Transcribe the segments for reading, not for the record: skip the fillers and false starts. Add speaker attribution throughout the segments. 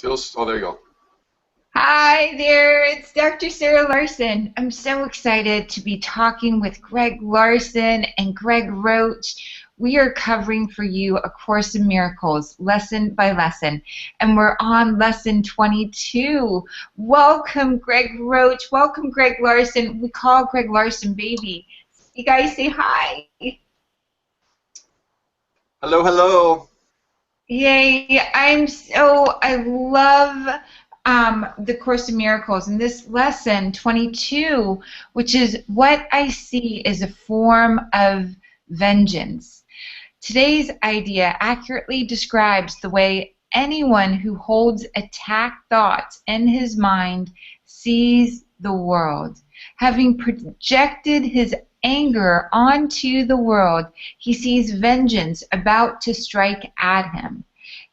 Speaker 1: Oh, there you go.
Speaker 2: Hi there, it's Dr. Sarah Larson. I'm so excited to be talking with Greg Larson and Greg Roach. We are covering for you A Course in Miracles, lesson by lesson, and we're on lesson 22. Welcome, Greg Roach. Welcome, Greg Larson. We call Greg Larson baby. You guys say hi.
Speaker 1: Hello, hello.
Speaker 2: Yay, I love the Course in Miracles and this lesson 22, which is what I see is a form of vengeance. Today's idea accurately describes the way anyone who holds attack thoughts in his mind sees the world. Having projected his anger onto the world, he sees vengeance about to strike at him.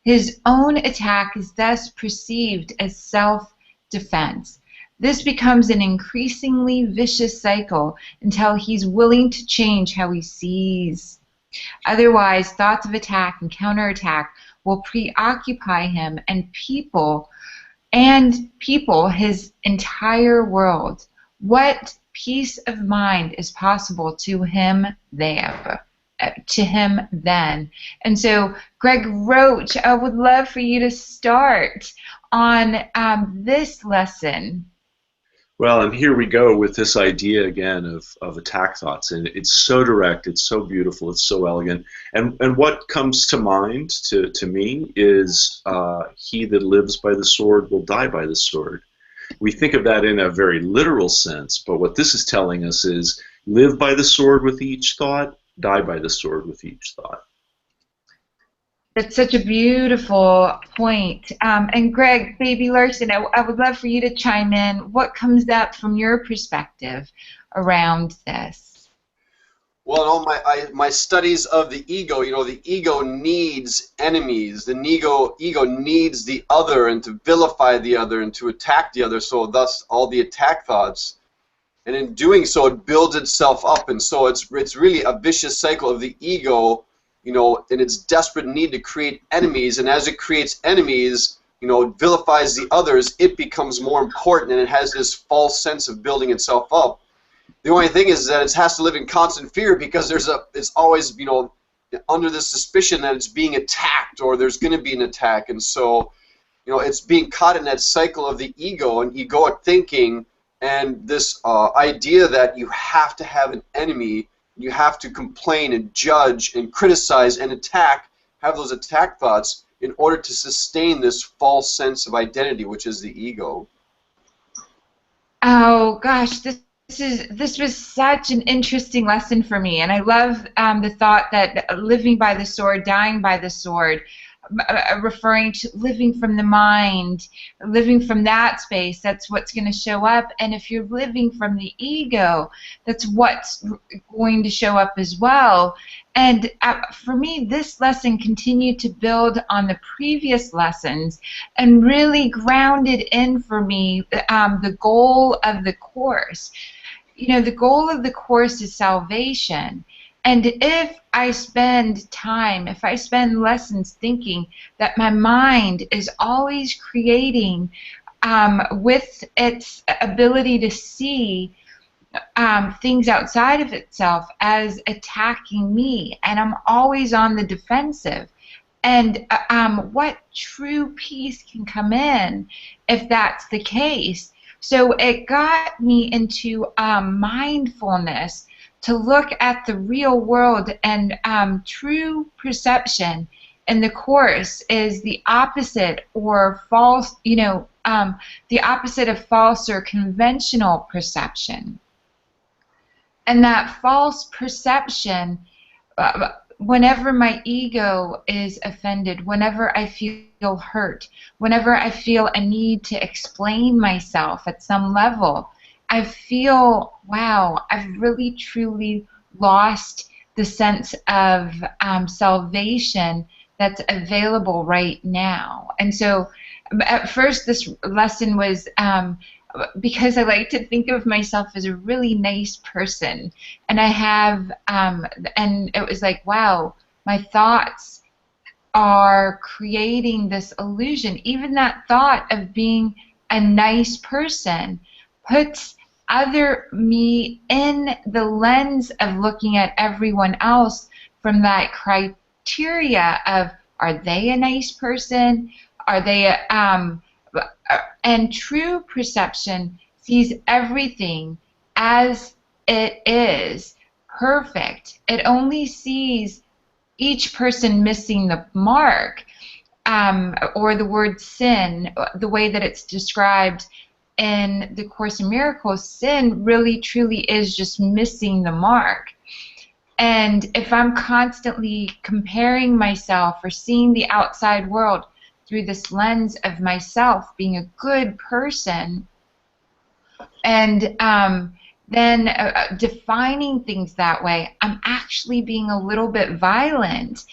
Speaker 2: His own attack is thus perceived as self-defense. This becomes an increasingly vicious cycle until he's willing to change how he sees. Otherwise, thoughts of attack and counterattack will preoccupy him and people, his entire world. What peace of mind is possible to him there? To him then. And so, Greg Roach, I would love for you to start on this lesson.
Speaker 3: Well, and here we go with this idea again of attack thoughts, and it's so direct, it's so beautiful, it's so elegant, and what comes to mind to me is he that lives by the sword will die by the sword. We think of that in a very literal sense, but what this is telling us is live by the sword with each thought, die by the sword with each thought.
Speaker 2: That's such a beautiful point. And Greg, baby Larson, I would love for you to chime in. What comes up from your perspective around this?
Speaker 1: Well, in all my studies of the ego, the ego needs enemies. The ego needs the other and to vilify the other and to attack the other. So thus all the attack thoughts, and in doing so, it builds itself up, and so it's really a vicious cycle of the ego. In its desperate need to create enemies, and as it creates enemies, it vilifies the others, it becomes more important, and it has this false sense of building itself up. The only thing is that it has to live in constant fear because it's always, under the suspicion that it's being attacked or there's going to be an attack, and so, it's being caught in that cycle of the ego and egoic thinking, and this idea that you have to have an enemy. You have to complain and judge and criticize and attack, have those attack thoughts in order to sustain this false sense of identity, which is the ego.
Speaker 2: Oh gosh, this was such an interesting lesson for me, and I love the thought that living by the sword, dying by the sword, referring to living from the mind, living from that space, that's what's going to show up. And if you're living from the ego, that's what's going to show up as well. And for me, this lesson continued to build on the previous lessons and really grounded in for me the goal of the Course. The goal of the Course is salvation. And if I spend lessons thinking that my mind is always creating with its ability to see things outside of itself as attacking me, and I'm always on the defensive, and what true peace can come in if that's the case? So it got me into mindfulness to look at the real world, and true perception in the Course is the opposite or false, the opposite of false or conventional perception. And that false perception, whenever my ego is offended, whenever I feel hurt, whenever I feel a need to explain myself at some level, I feel, wow, I've really truly lost the sense of salvation that's available right now. And so at first this lesson was because I like to think of myself as a really nice person, and I have, and it was like, wow, my thoughts are creating this illusion. Even that thought of being a nice person puts other me in the lens of looking at everyone else from that criteria of, are they a nice person? Are they and true perception sees everything as it is, perfect. It only sees each person missing the mark, or the word sin, the way that it's described in the Course in Miracles. Sin really truly is just missing the mark. And if I'm constantly comparing myself or seeing the outside world through this lens of myself being a good person, and then defining things that way, I'm actually being a little bit violent,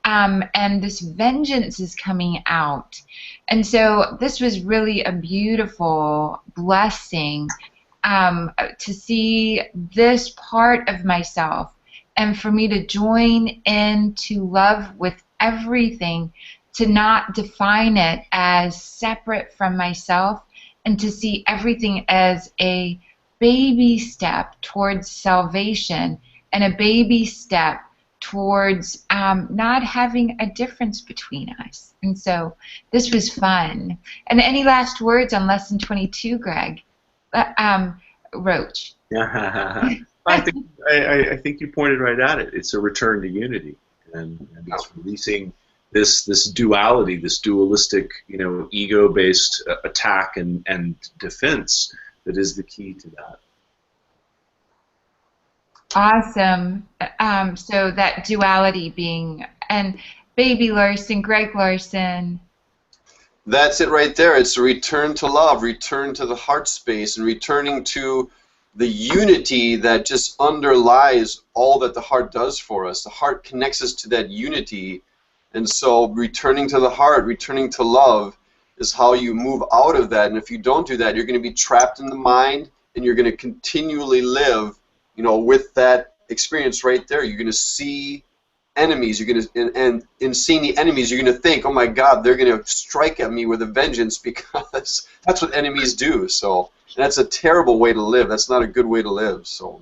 Speaker 2: and this vengeance is coming out. And so this was really a beautiful blessing, to see this part of myself, and for me to join in to love with everything, to not define it as separate from myself, and to see everything as a baby step towards salvation, and a baby step towards not having a difference between us. And so this was fun. And any last words on lesson 22, Greg? Roach.
Speaker 3: I think you pointed right at it. It's a return to unity, and it's releasing this duality, this dualistic, ego-based attack and defense that is the key to that.
Speaker 2: Awesome. So that duality being, and Baby Larson, Greg Larson.
Speaker 1: That's it right there. It's a return to love, return to the heart space, and returning to the unity that just underlies all that the heart does for us. The heart connects us to that unity, and so returning to the heart, returning to love is how you move out of that. And if you don't do that, you're going to be trapped in the mind, and you're going to continually live, with that experience right there. You're going to see enemies. You're going to, and in seeing the enemies, you're going to think, oh my God, they're going to strike at me with a vengeance, because that's what enemies do. So that's a terrible way to live. That's not a good way to live. So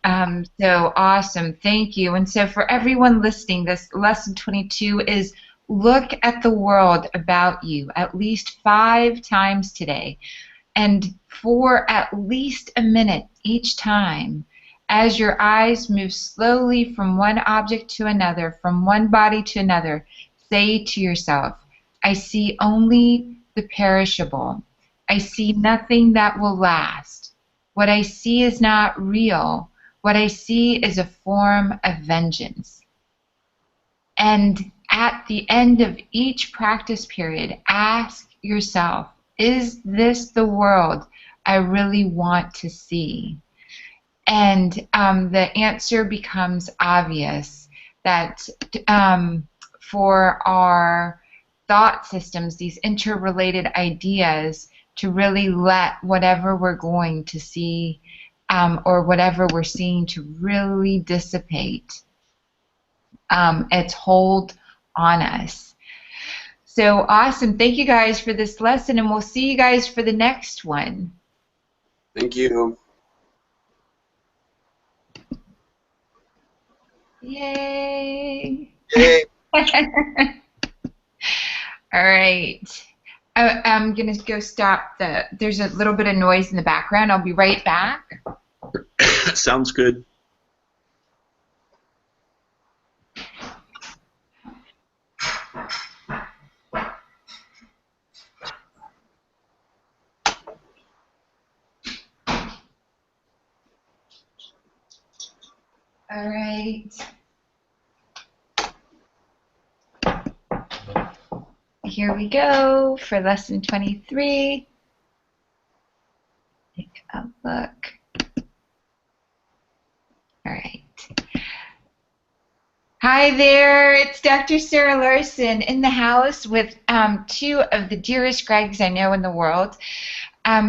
Speaker 2: awesome. Thank you. And so for everyone listening, this lesson 22 is look at the world about you at least 5 times today, and for at least a minute each time. As your eyes move slowly from one object to another, from one body to another, say to yourself, I see only the perishable. I see nothing that will last. What I see is not real. What I see is a form of vengeance. And at the end of each practice period, ask yourself, is this the world I really want to see? And the answer becomes obvious, that for our thought systems, these interrelated ideas, to really let whatever we're going to see, or whatever we're seeing, to really dissipate its hold on us. So awesome. Thank you guys for this lesson, and we'll see you guys for the next one.
Speaker 1: Thank you.
Speaker 2: Yay!
Speaker 1: Yay!
Speaker 2: All right. I'm going to go stop there's a little bit of noise in the background. I'll be right back.
Speaker 3: Sounds good.
Speaker 2: All right. Here we go for lesson 23. Take a look. All right. Hi there, it's Dr. Sarah Larson in the house with 2 of the dearest Gregs I know in the world.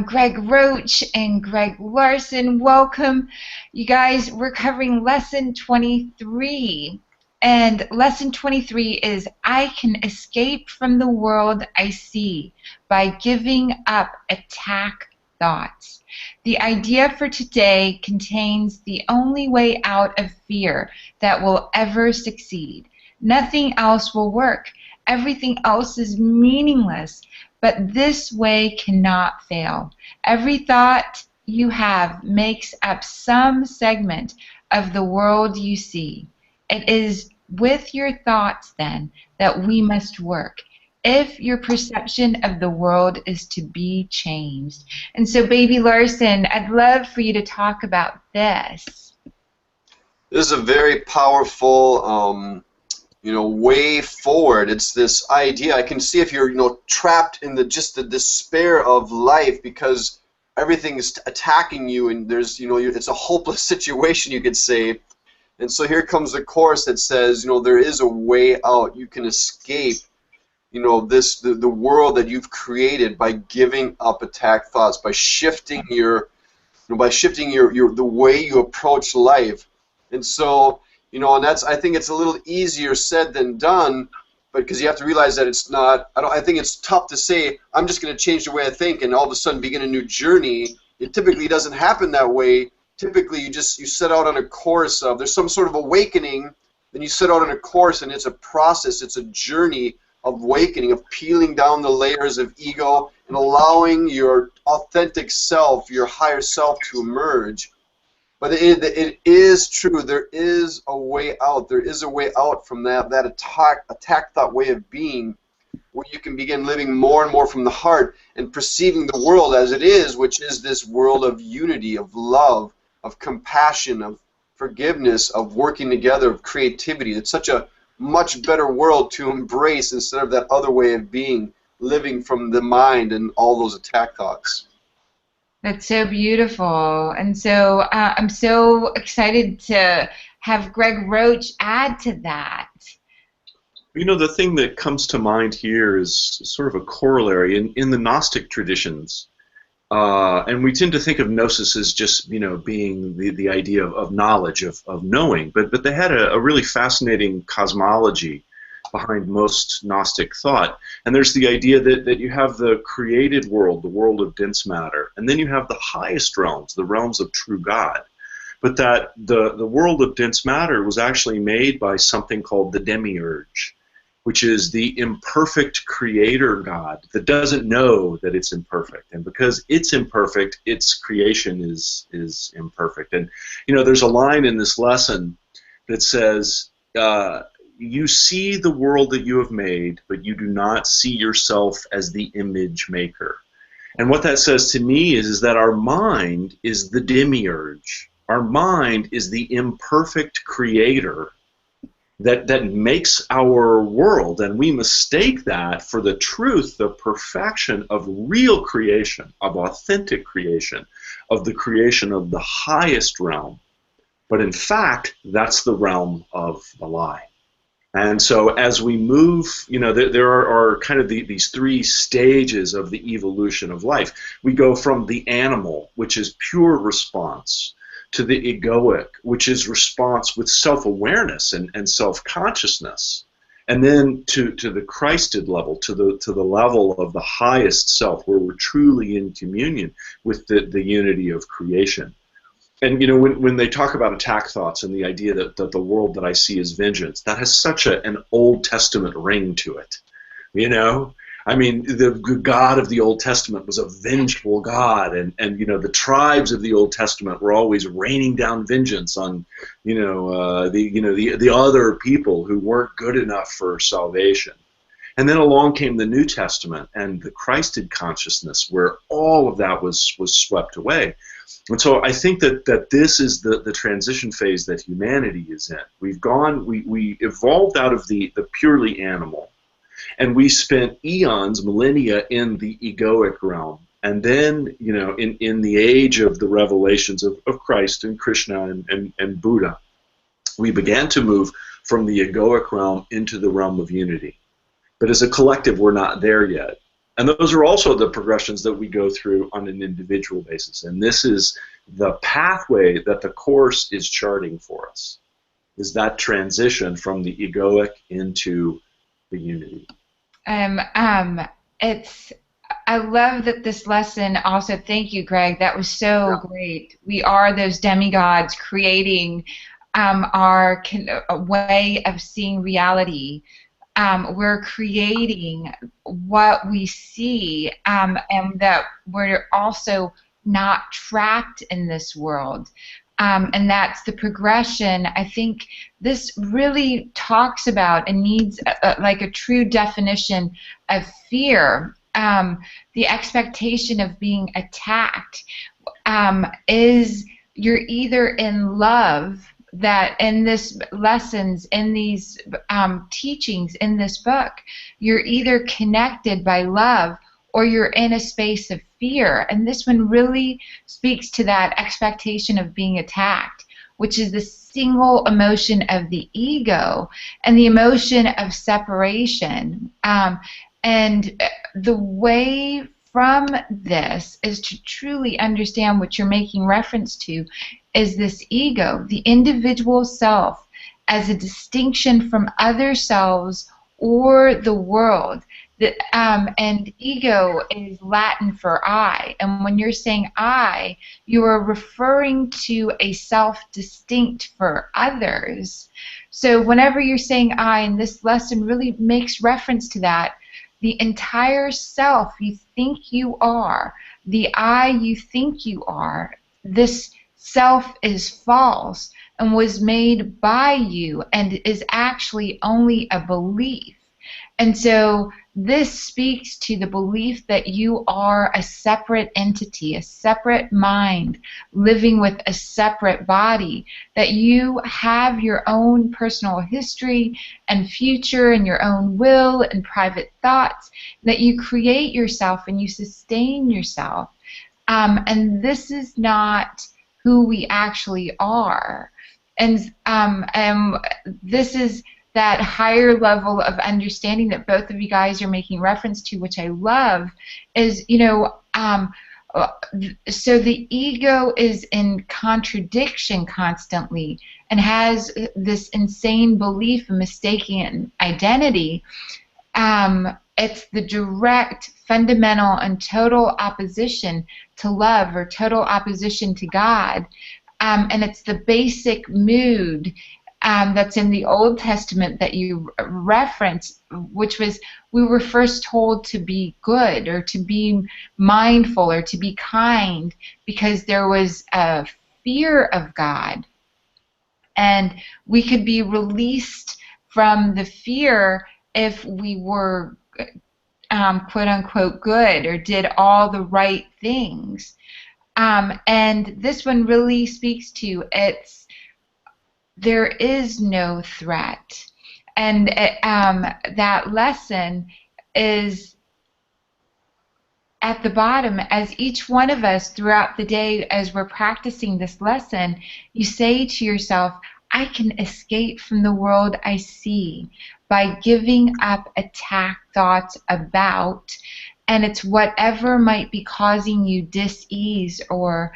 Speaker 2: Greg Roach and Greg Larson. Welcome. You guys, we're covering lesson 23. And lesson 23 is, I can escape from the world I see by giving up attack thoughts. The idea for today contains the only way out of fear that will ever succeed. Nothing else will work. Everything else is meaningless, but this way cannot fail. Every thought you have makes up some segment of the world you see. It is with your thoughts, then, that we must work if your perception of the world is to be changed. And so, Baby Larson, I'd love for you to talk about this.
Speaker 1: This is a very powerful, way forward. It's this idea. I can see if you're, trapped in just the despair of life because everything is attacking you, and there's, it's a hopeless situation, you could say. And so here comes the Course that says, there is a way out. You can escape, the world that you've created by giving up attack thoughts, by shifting the way you approach life. And so, and I think it's a little easier said than done, but because you have to realize that it's not. I think it's tough to say I'm just going to change the way I think and all of a sudden begin a new journey. It typically doesn't happen that way. Typically, you set out on a course of, there's some sort of awakening, then you set out on a course, and it's a process, it's a journey of awakening, of peeling down the layers of ego and allowing your authentic self, your higher self, to emerge. But it is true, there is a way out. There is a way out from that attack thought way of being, where you can begin living more and more from the heart and perceiving the world as it is, which is this world of unity, of love, of compassion, of forgiveness, of working together, of creativity. It's such a much better world to embrace instead of that other way of being, living from the mind and all those attack thoughts.
Speaker 2: That's so beautiful. And so I'm so excited to have Greg Roach add to that.
Speaker 3: The thing that comes to mind here is sort of a corollary in the Gnostic traditions. And we tend to think of gnosis as just, being the idea of knowledge, of knowing. But they had a really fascinating cosmology behind most Gnostic thought. And there's the idea that you have the created world, the world of dense matter, and then you have the highest realms, the realms of true God. But that the world of dense matter was actually made by something called the demiurge, which is the imperfect creator God that doesn't know that it's imperfect. And because it's imperfect, its creation is imperfect. And, there's a line in this lesson that says, you see the world that you have made, but you do not see yourself as the image maker. And what that says to me is that our mind is the demiurge. Our mind is the imperfect creator that makes our world, and we mistake that for the truth, the perfection of real creation, of authentic creation, of the creation of the highest realm. But in fact, that's the realm of the lie. And so as we move, there are kind of these three stages of the evolution of life. We go from the animal, which is pure response, to the egoic, which is response with self-awareness and self-consciousness, and then to the Christed level, to the level of the highest self, where we're truly in communion with the unity of creation. And when they talk about attack thoughts and the idea that the world that I see is vengeance, that has such an Old Testament ring to it. I mean, the God of the Old Testament was a vengeful God, and the tribes of the Old Testament were always raining down vengeance on the other people who weren't good enough for salvation. And then along came the New Testament and the Christed consciousness, where all of that was swept away. And so I think that this is the transition phase that humanity is in. We evolved out of the purely animal, and we spent eons, millennia, in the egoic realm. And then, in the age of the revelations of Christ and Krishna and Buddha, we began to move from the egoic realm into the realm of unity. But as a collective, we're not there yet. And those are also the progressions that we go through on an individual basis. And this is the pathway that the Course is charting for us. is that transition from the egoic into the unity.
Speaker 2: Um, um, it's. I love that this lesson also. Thank you, Greg. That was so great. We are those demigods creating a way of seeing reality. We're creating what we see, and that we're also not trapped in this world. And that's the progression. I think this really talks about and needs like a true definition of fear. The expectation of being attacked is you're either in love, that in this lessons, in these teachings, in this book, you're either connected by love or you're in a space of fear. And this one really speaks to that expectation of being attacked, which is the single emotion of the ego and the emotion of separation. And the way from this is to truly understand what you're making reference to is this ego, the individual self, as a distinction from other selves or the world. And ego is Latin for I. And when you're saying I, you are referring to a self distinct for others. So whenever you're saying I, and this lesson really makes reference to that, the entire self you think you are, the I you think you are, this self is false and was made by you and is actually only a belief. And so this speaks to the belief that you are a separate entity, a separate mind, living with a separate body, that you have your own personal history and future and your own will and private thoughts, that you create yourself and you sustain yourself. And this is not who we actually are. And this is that higher level of understanding that both of you guys are making reference to, which I love, is, so the ego is in contradiction constantly and has this insane belief in mistaken identity. It's the direct, fundamental, and total opposition to love or total opposition to God. And it's the basic mood that's in the Old Testament that you referenced, which was we were first told to be good or to be mindful or to be kind because there was a fear of God. And we could be released from the fear if we were quote unquote good or did all the right things. And this one really speaks to there is no threat. And that lesson is at the bottom, as each one of us throughout the day, as we're practicing this lesson, you say to yourself, I can escape from the world I see by giving up attack thoughts about, and it's whatever might be causing you dis-ease or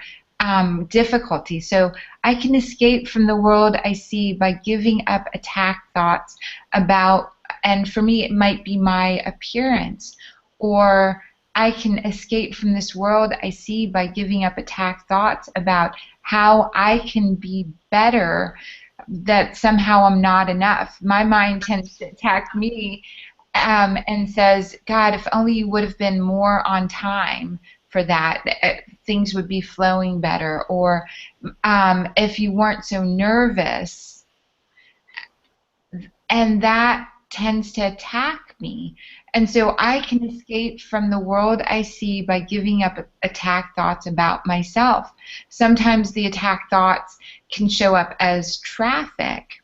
Speaker 2: difficulty. So I can escape from the world I see by giving up attack thoughts about, and for me it might be my appearance, or I can escape from this world I see by giving up attack thoughts about how I can be better, that somehow I'm not enough. My mind tends to attack me and says, God, if only you would have been more on time for that, things would be flowing better. Or if you weren't so nervous. And that tends to attack me. And so I can escape from the world I see by giving up attack thoughts about myself. Sometimes the attack thoughts can show up as traffic.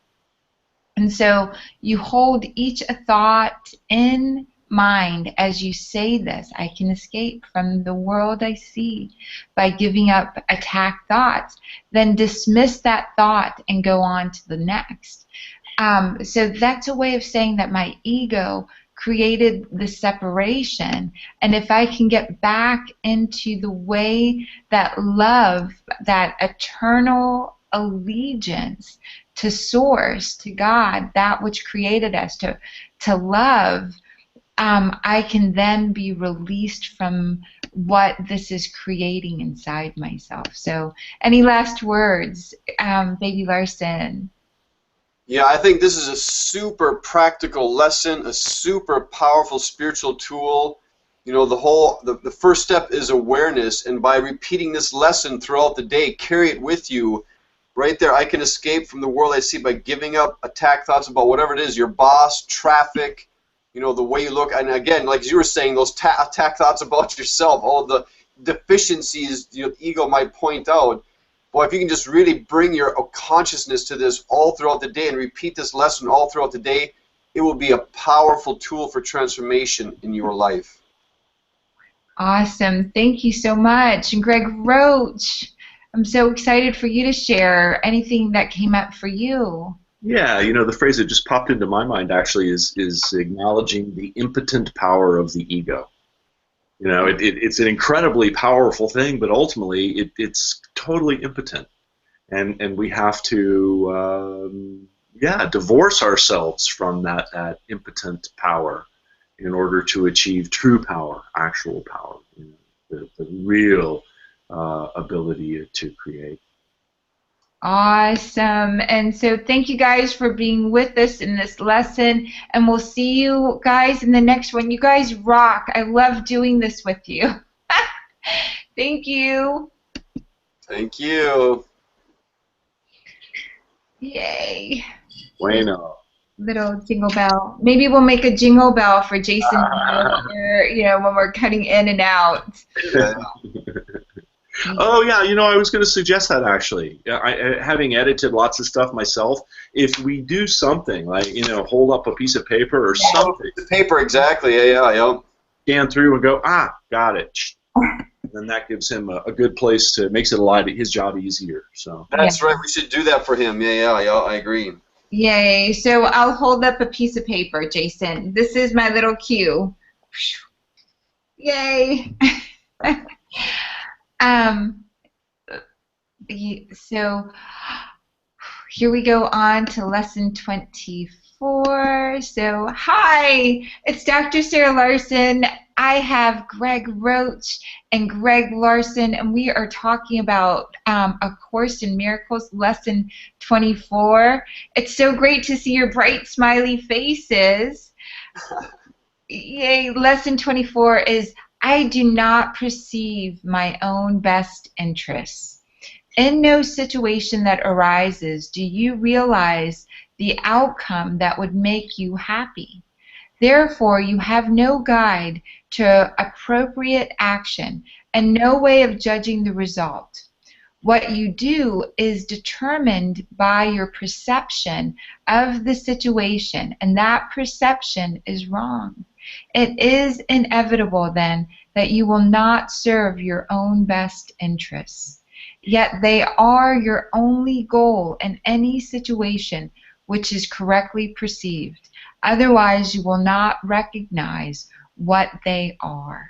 Speaker 2: And so you hold each a thought in mind as you say this. I can escape from the world I see by giving up attack thoughts. Then dismiss that thought and go on to the next. So that's a way of saying that my ego created the separation, and if I can get back into the way that love, that eternal allegiance to source, to God, that which created us, to love, I can then be released from what this is creating inside myself. So, any last words, Baby Larson?
Speaker 1: Yeah, I think this is a super practical lesson, a super powerful spiritual tool. You know, the first step is awareness, and by repeating this lesson throughout the day, carry it with you. Right there, I can escape from the world I see by giving up attack thoughts about whatever it is, your boss, traffic, you know, the way you look. And again, like you were saying, those attack thoughts about yourself, all the deficiencies your ego might point out. Boy, if you can just really bring your consciousness to this all throughout the day and repeat this lesson all throughout the day, it will be a powerful tool for transformation in your life.
Speaker 2: Awesome. Thank you so much. And Greg Roach, I'm so excited for you to share anything that came up for you.
Speaker 3: Yeah, you know, the phrase that just popped into my mind actually is acknowledging the impotent power of the ego. You know, it's an incredibly powerful thing, but ultimately it's totally impotent. And we have to, divorce ourselves from that impotent power in order to achieve true power, actual power, you know, the real ability to create.
Speaker 2: Awesome. And so thank you guys for being with us in this lesson, and we'll see you guys in the next one. You guys rock. I love doing this with you. Thank you.
Speaker 1: Thank you.
Speaker 2: Yay.
Speaker 3: Bueno.
Speaker 2: Little jingle bell. Maybe we'll make a jingle bell for Jason when we're cutting in and out.
Speaker 1: Yeah.
Speaker 3: Oh yeah, you know, I was going to suggest that actually. Having edited lots of stuff myself, if we do something like, you know, hold up a piece of paper or something.
Speaker 1: Paper, exactly. Yeah.
Speaker 3: Scan through and go, got it. And then that gives him a good place makes his job easier. So
Speaker 1: that's right. We should do that for him. Yeah. I agree.
Speaker 2: Yay. So I'll hold up a piece of paper, Jason. This is my little cue. Yay. So here we go on to lesson 24. So hi, it's Dr. Sarah Larson. I have Greg Roach and Greg Larson, and we are talking about A Course in Miracles, lesson 24. It's so great to see your bright, smiley faces. Yay, lesson 24 is I do not perceive my own best interests. In no situation that arises do you realize the outcome that would make you happy. Therefore, you have no guide to appropriate action and no way of judging the result. What you do is determined by your perception of the situation, and that perception is wrong. It is inevitable, then, that you will not serve your own best interests. Yet they are your only goal in any situation which is correctly perceived. Otherwise, you will not recognize what they are.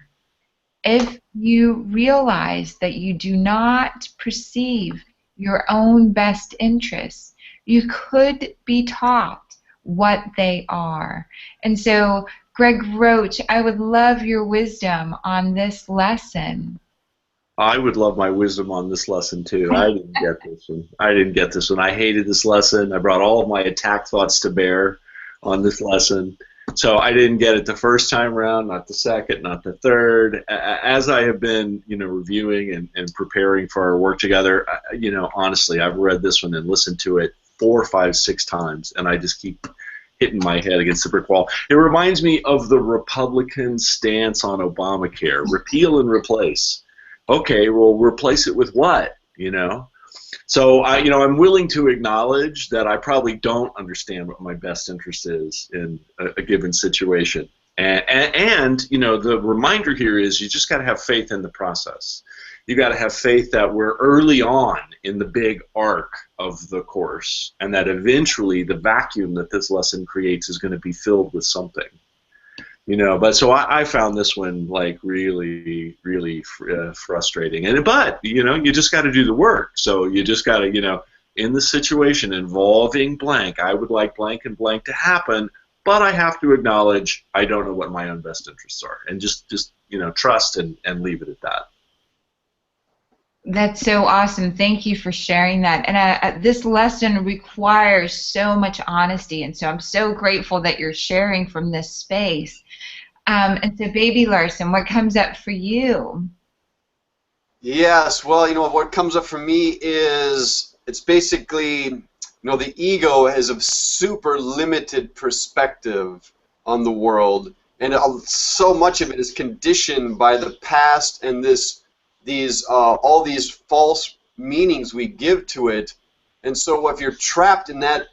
Speaker 2: If you realize that you do not perceive your own best interests, you could be taught what they are. And so, Greg Roach, I would love your wisdom on this lesson.
Speaker 3: I would love my wisdom on this lesson too. I didn't get this one. I hated this lesson. I brought all of my attack thoughts to bear on this lesson. So I didn't get it the first time around, not the second, not the third. As I have been, reviewing and preparing for our work together, honestly, I've read this one and listened to it 4, 5, 6 times, and I just keep hitting my head against the brick wall. It reminds me of the Republican stance on Obamacare: repeal and replace. Okay, well, replace it with what? So I'm willing to acknowledge that I probably don't understand what my best interest is in a given situation. And the reminder here is you just got to have faith in the process. You got to have faith that we're early on in the big arc of the course, and that eventually the vacuum that this lesson creates is going to be filled with something. But so I found this one like really, really frustrating. But you just got to do the work. So you just got to in the situation involving blank, I would like blank and blank to happen, but I have to acknowledge I don't know what my own best interests are, and just trust and leave it at that.
Speaker 2: That's so awesome. Thank you for sharing that. And this lesson requires so much honesty, and so I'm so grateful that you're sharing from this space. And so, Baby Larson, what comes up for you?
Speaker 1: Yes, well, what comes up for me is it's basically, the ego has a super limited perspective on the world, and so much of it is conditioned by the past and all these false meanings we give to it. And so if you're trapped in that,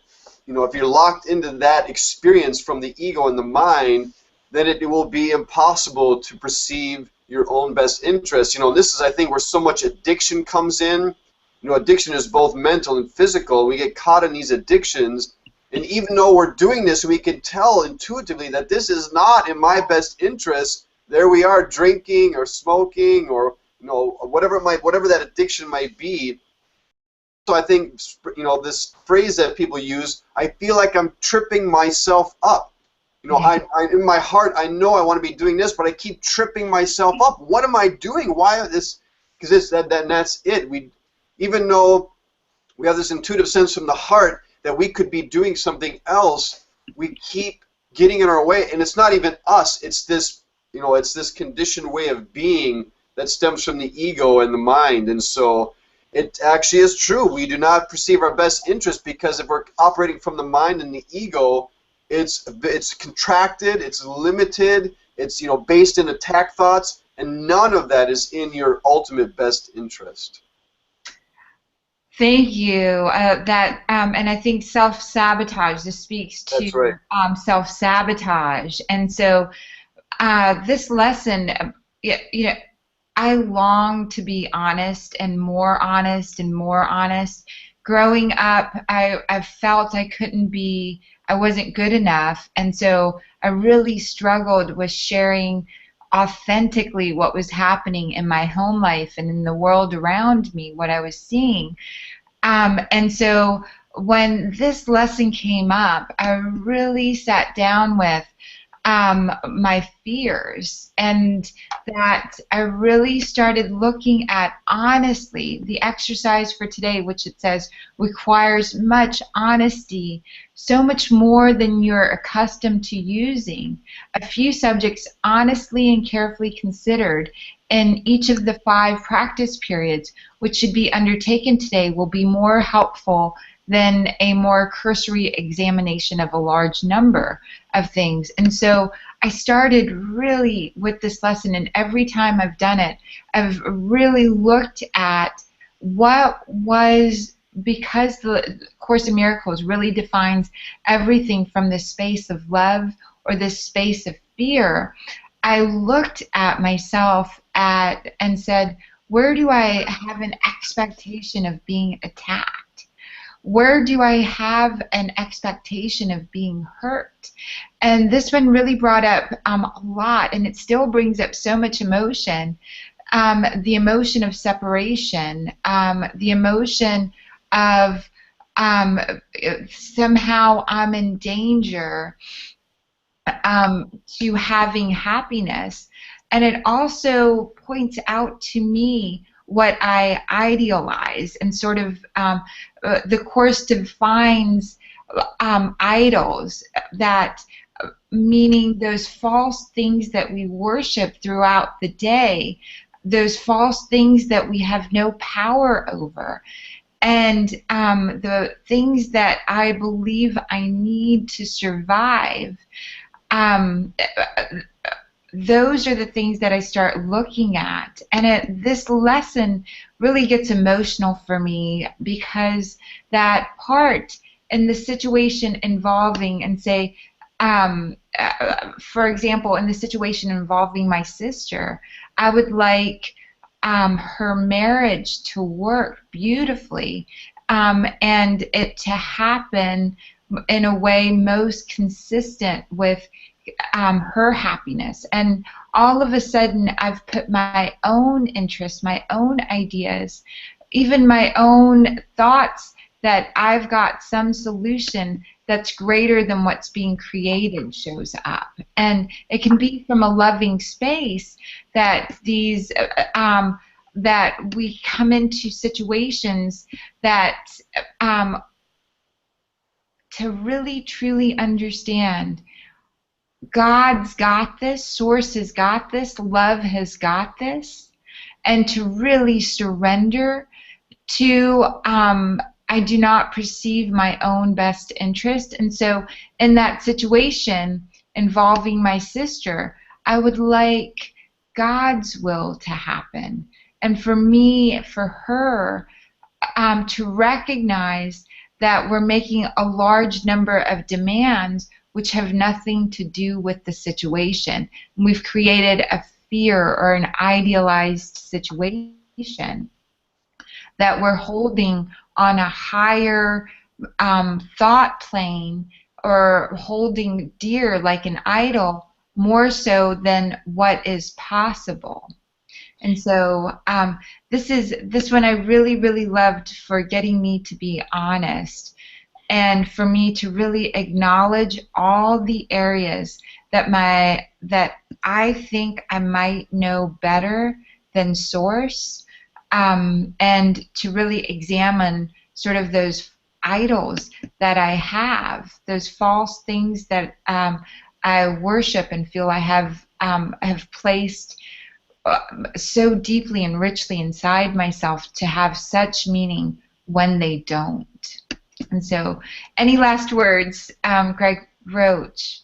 Speaker 1: if you're locked into that experience from the ego and the mind, then it will be impossible to perceive your own best interest. This is, I think, where so much addiction comes in. Addiction is both mental and physical. We get caught in these addictions, and even though we're doing this, we can tell intuitively that this is not in my best interest. There we are, drinking or smoking or whatever that addiction might be. So I think this phrase that people use, I feel like I'm tripping myself up. I in my heart I know I want to be doing this, but I keep tripping myself up. What am I doing? Why this? Because that's it. Even though we have this intuitive sense from the heart that we could be doing something else, we keep getting in our way, and it's not even us. It's this it's this conditioned way of being that stems from the ego and the mind. And so it actually is true. We do not perceive our best interest, because if we're operating from the mind and the ego, it's contracted, it's limited, it's based in attack thoughts, and none of that is in your ultimate best interest.
Speaker 2: Thank you. And I think self-sabotage. This speaks to
Speaker 1: That's right.
Speaker 2: Self-sabotage, and so this lesson, I long to be honest and more honest and more honest. Growing up, I felt I wasn't good enough, and so I really struggled with sharing authentically what was happening in my home life and in the world around me, what I was seeing. And so when this lesson came up, I really sat down with my fears, and that I really started looking at honestly the exercise for today, which it says requires much honesty, so much more than you're accustomed to using. A few subjects honestly and carefully considered in each of the 5 practice periods, which should be undertaken today, will be more helpful than a more cursory examination of a large number of things. And so I started really with this lesson, and every time I've done it, I've really looked at what was, because the Course in Miracles really defines everything from this space of love or this space of fear. I looked at myself and said, where do I have an expectation of being attacked? Where do I have an expectation of being hurt? And this one really brought up a lot, and it still brings up so much emotion. The emotion of separation, the emotion of somehow I'm in danger to having happiness. And it also points out to me what I idealize, and sort of the Course defines idols, that meaning those false things that we worship throughout the day, those false things that we have no power over, and the things that I believe I need to survive. Those are the things that I start looking at. And this lesson really gets emotional for me, because that part in the situation involving, and say, for example, in the situation involving my sister, I would like her marriage to work beautifully, and it to happen in a way most consistent with her happiness. And all of a sudden I've put my own interests, my own ideas, even my own thoughts that I've got some solution that's greater than what's being created shows up. And it can be from a loving space that these that we come into situations that to really truly understand God's got this, Source has got this, love has got this, and to really surrender to I do not perceive my own best interest. And so in that situation involving my sister, I would like God's will to happen. And for me, for her, to recognize that we're making a large number of demands which have nothing to do with the situation. We've created a fear or an idealized situation that we're holding on a higher thought plane, or holding dear like an idol, more so than what is possible. And so this one I really, really loved for getting me to be honest, and for me to really acknowledge all the areas that I think I might know better than Source, and to really examine sort of those idols that I have, those false things that I worship and feel I have placed so deeply and richly inside myself to have such meaning when they don't. And so, any last words, Greg Roach?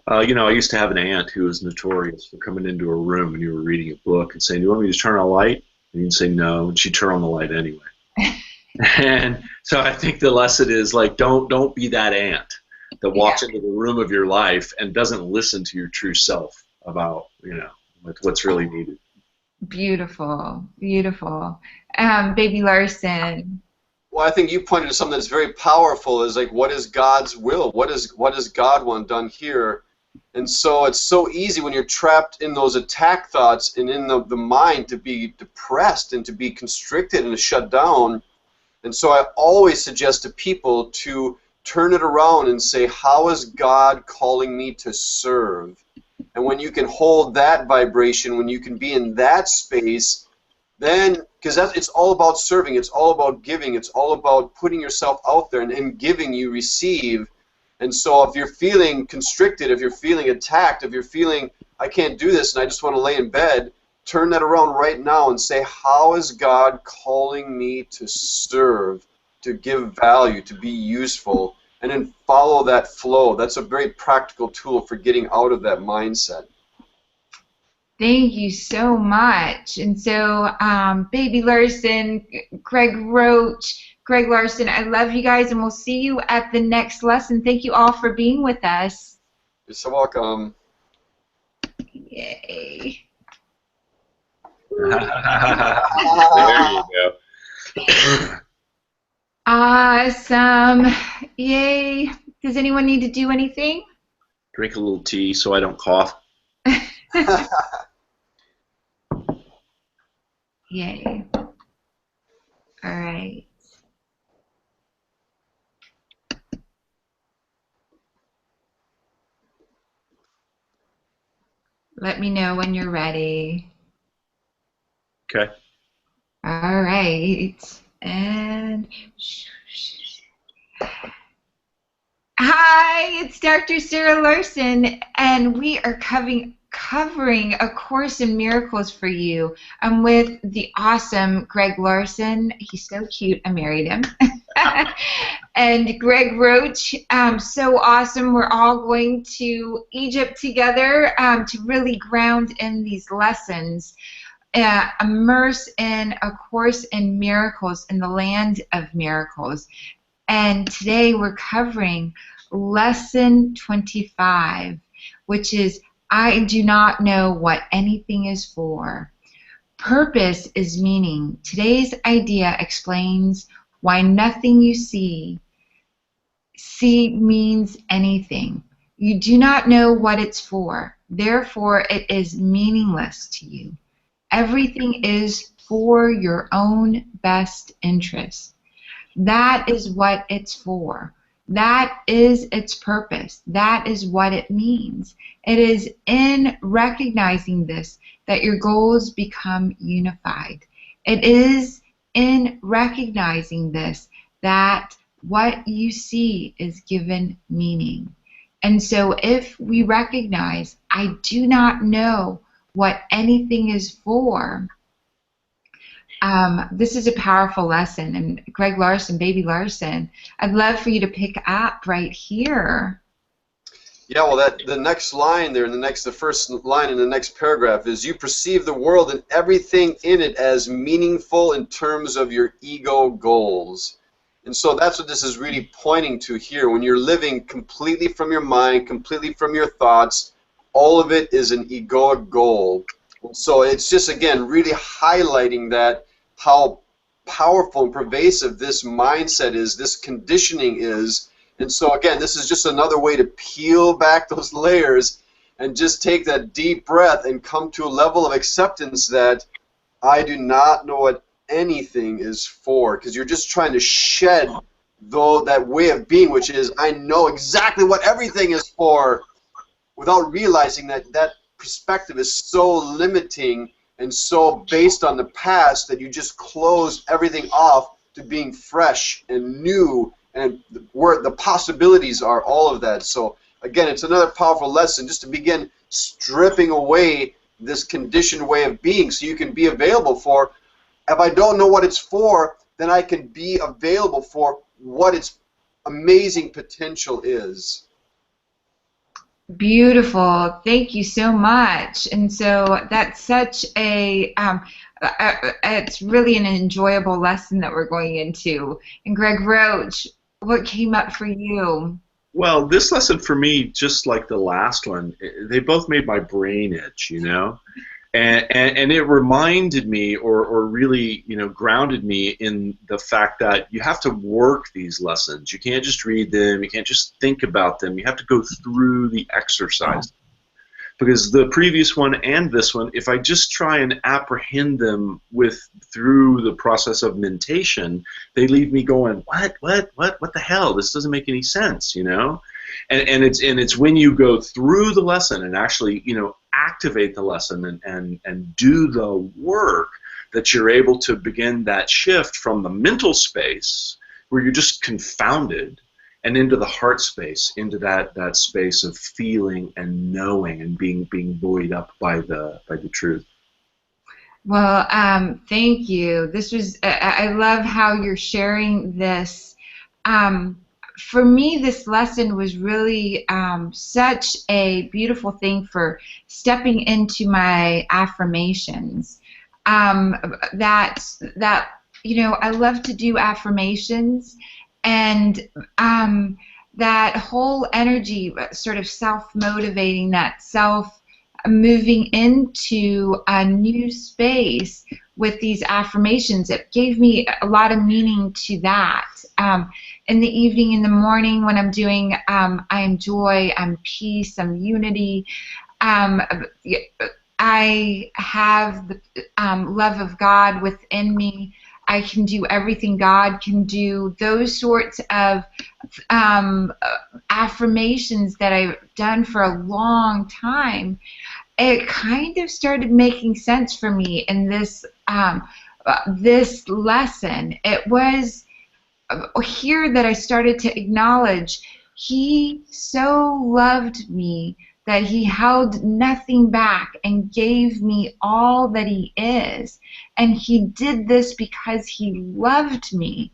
Speaker 3: I used to have an aunt who was notorious for coming into a room when you were reading a book and saying, "Do you want me to turn on a light?" And you'd say no, and she'd turn on the light anyway. And so I think the lesson is, like, don't be that aunt that walks into the room of your life and doesn't listen to your true self about what's really needed.
Speaker 2: Beautiful, beautiful. Baby Larson.
Speaker 1: Well, I think you pointed to something that's very powerful, is like, what is God's will? What does God want done here? And so it's so easy when you're trapped in those attack thoughts and in the mind to be depressed and to be constricted and to shut down. And so I always suggest to people to turn it around and say, how is God calling me to serve? And when you can hold that vibration, when you can be in that space, then, because it's all about serving, it's all about giving, it's all about putting yourself out there, and in giving you receive. And so if you're feeling constricted, if you're feeling attacked, if you're feeling, I can't do this and I just want to lay in bed, turn that around right now and say, how is God calling me to serve, to give value, to be useful? And then follow that flow. That's a very practical tool for getting out of that mindset.
Speaker 2: Thank you so much. And so, Baby Larson, Greg Roach, Greg Larson, I love you guys, and we'll see you at the next lesson. Thank you all for being with us.
Speaker 1: You're so welcome.
Speaker 2: Yay.
Speaker 3: There you go.
Speaker 2: Awesome. Yay. Does anyone need to do anything?
Speaker 3: Drink a little tea so I don't cough.
Speaker 2: Yay. All right. Let me know when you're ready.
Speaker 3: Okay.
Speaker 2: All right. And hi, it's Dr. Sarah Larson, and we are covering A Course in Miracles for you. I'm with the awesome Greg Larson. He's so cute. I married him. And Greg Roach, so awesome. We're all going to Egypt together to really ground in these lessons. Immerse in A Course in Miracles in the land of miracles. And today we're covering Lesson 25, which is, I do not know what anything is for. Purpose is meaning. Today's idea explains why nothing you see means anything. You do not know what it's for. Therefore, it is meaningless to you. Everything is for your own best interest. That is what it's for. That is its purpose. That is what it means. It is in recognizing this that your goals become unified. It is in recognizing this that what you see is given meaning. And so if we recognize, I do not know what anything is for, this is a powerful lesson. And Greg Larson, Baby Larson, I'd love for you to pick up right here.
Speaker 1: Yeah, well, the next line there, the first line in the next paragraph is, you perceive the world and everything in it as meaningful in terms of your ego goals. And so that's what this is really pointing to here. When you're living completely from your mind, completely from your thoughts, all of it is an egoic goal. So it's just, again, really highlighting that how powerful and pervasive this mindset is, this conditioning is. And so, again, this is just another way to peel back those layers and just take that deep breath and come to a level of acceptance that I do not know what anything is for, because you're just trying to shed that way of being, which is, I know exactly what everything is for, without realizing that that perspective is so limiting and so based on the past that you just close everything off to being fresh and new and where the possibilities are, all of that. So again, it's another powerful lesson just to begin stripping away this conditioned way of being so you can be available for, if I don't know what it's for, then I can be available for what its amazing potential is.
Speaker 2: Beautiful. Thank you so much. And so that's such a, it's really an enjoyable lesson that we're going into. And Greg Roach, what came up for you?
Speaker 3: Well, this lesson for me, just like the last one, they both made my brain itch, you know? And it reminded me, or really, you know, grounded me in the fact that you have to work these lessons. You can't just read them. You can't just think about them. You have to go through the exercise. Because the previous one and this one, if I just try and apprehend them through the process of mentation, they leave me going, what the hell? This doesn't make any sense, you know? And it's when you go through the lesson and actually, you know, activate the lesson and do the work that you're able to begin that shift from the mental space where you're just confounded and into the heart space, into that space of feeling and knowing and being buoyed up by the truth.
Speaker 2: Well, thank you. This was, I love how you're sharing this. For me, this lesson was really such a beautiful thing for stepping into my affirmations. That you know, I love to do affirmations, and that whole energy, sort of self-motivating, that self-moving into a new space with these affirmations, it gave me a lot of meaning to that. In the evening, in the morning, when I'm doing I am joy, I'm peace, I'm unity, I have the love of God within me, I can do everything God can do. Those sorts of affirmations that I've done for a long time, it kind of started making sense for me in this this lesson. It was here that I started to acknowledge He so loved me that He held nothing back and gave me all that He is. And He did this because He loved me.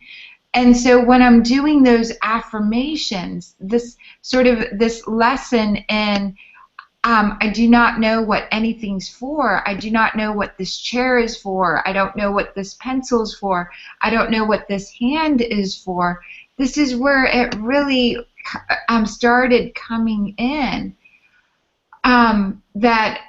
Speaker 2: And so when I'm doing those affirmations, this lesson in I do not know what anything's for. I do not know what this chair is for. I don't know what this pencil's for. I don't know what this hand is for. This is where it really started coming in. That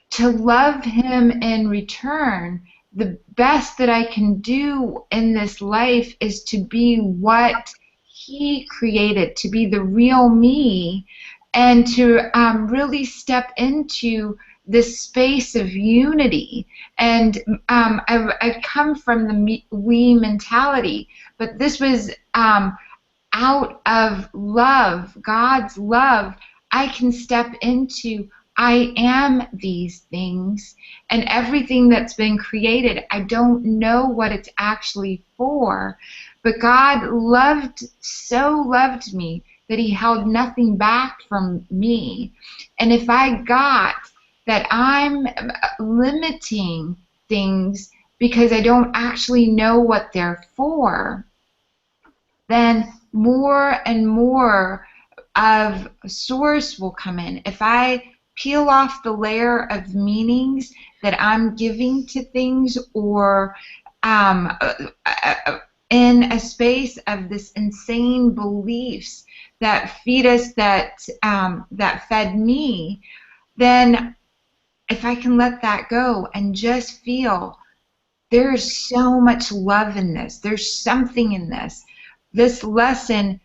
Speaker 2: to love Him in return, the best that I can do in this life is to be what He created, to be the real me, and to really step into this space of unity. And I come from the we mentality, but this was out of love, God's love. I can step into, I am these things, and everything that's been created, I don't know what it's actually for, but God so loved me that he held nothing back from me. And if I got that I'm limiting things because I don't actually know what they're for, then more and more of source will come in. If I peel off the layer of meanings that I'm giving to things, or in a space of this insane beliefs that feed us, that fed me, then if I can let that go and just feel there's so much love in this, there's something in this lesson,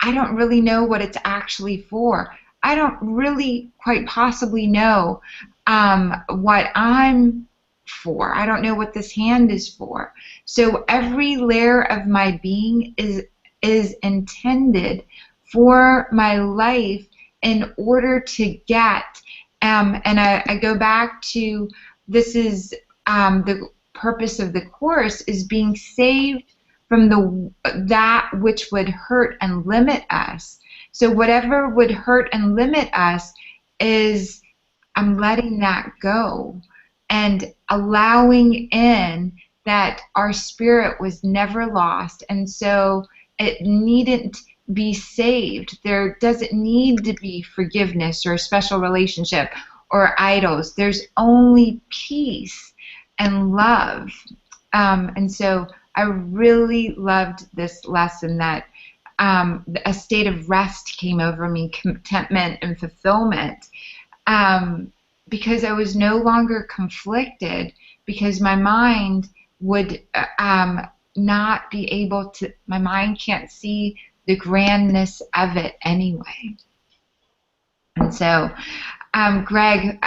Speaker 2: I don't really know what it's actually for. I don't really quite possibly know what I'm for. I don't know what this hand is for. So every layer of my being is intended for my life in order to get, and I go back to, this is the purpose of the Course, is being saved from that which would hurt and limit us. So whatever would hurt and limit us is, I'm letting that go and allowing in that our spirit was never lost, and so it needn't be saved. There doesn't need to be forgiveness or a special relationship or idols. There's only peace and love. And so I really loved this lesson, that a state of rest came over me, contentment and fulfillment, because I was no longer conflicted, because my mind would not be able to, my mind can't see the grandness of it anyway. And so, Greg,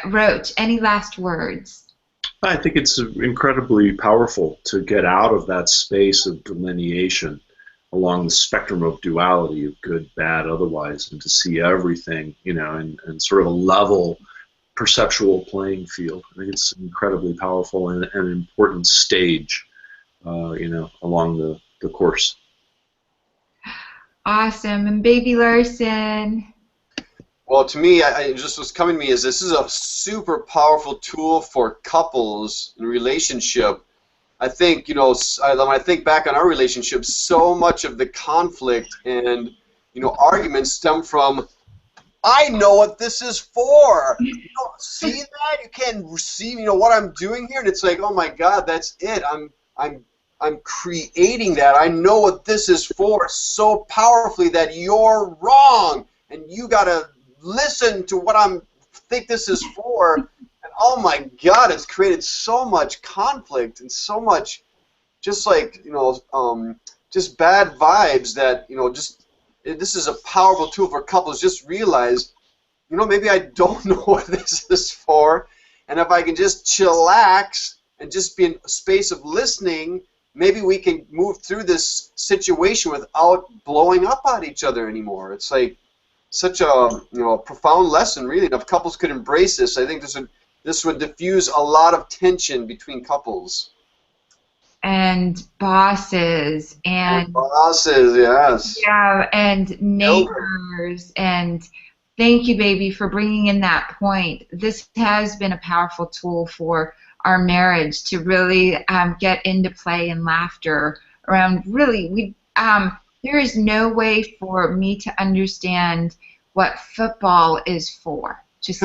Speaker 2: Roach, any last words?
Speaker 3: I think it's incredibly powerful to get out of that space of delineation along the spectrum of duality of good, bad, otherwise, and to see everything, you know, and sort of a level perceptual playing field. I think it's incredibly powerful and an important stage, you know, along the course.
Speaker 2: Awesome. And Baby Larson?
Speaker 1: Well, to me, it just was coming to me is this is a super powerful tool for couples in relationship. I think, you know, when I think back on our relationship, so much of the conflict and, you know, arguments stem from, I know what this is for. You don't see that? You can't see, you know, what I'm doing here? And it's like, oh my God, that's it. I'm creating that. I know what this is for so powerfully that you're wrong, and you gotta listen to what I think this is for. And oh my God, it's created so much conflict and so much, just like, you know, just bad vibes that, you know, just this is a powerful tool for couples. Just realize, you know, maybe I don't know what this is for, and if I can just chillax and just be in a space of listening, maybe we can move through this situation without blowing up on each other anymore. It's like such a, you know, profound lesson, really. And if couples could embrace this, I think this would diffuse a lot of tension between couples.
Speaker 2: And bosses and
Speaker 1: bosses, yes.
Speaker 2: Yeah, and neighbors. And thank you, baby, for bringing in that point. This has been a powerful tool for our marriage to really get into play and laughter around. Really, there is no way for me to understand what football is for. Just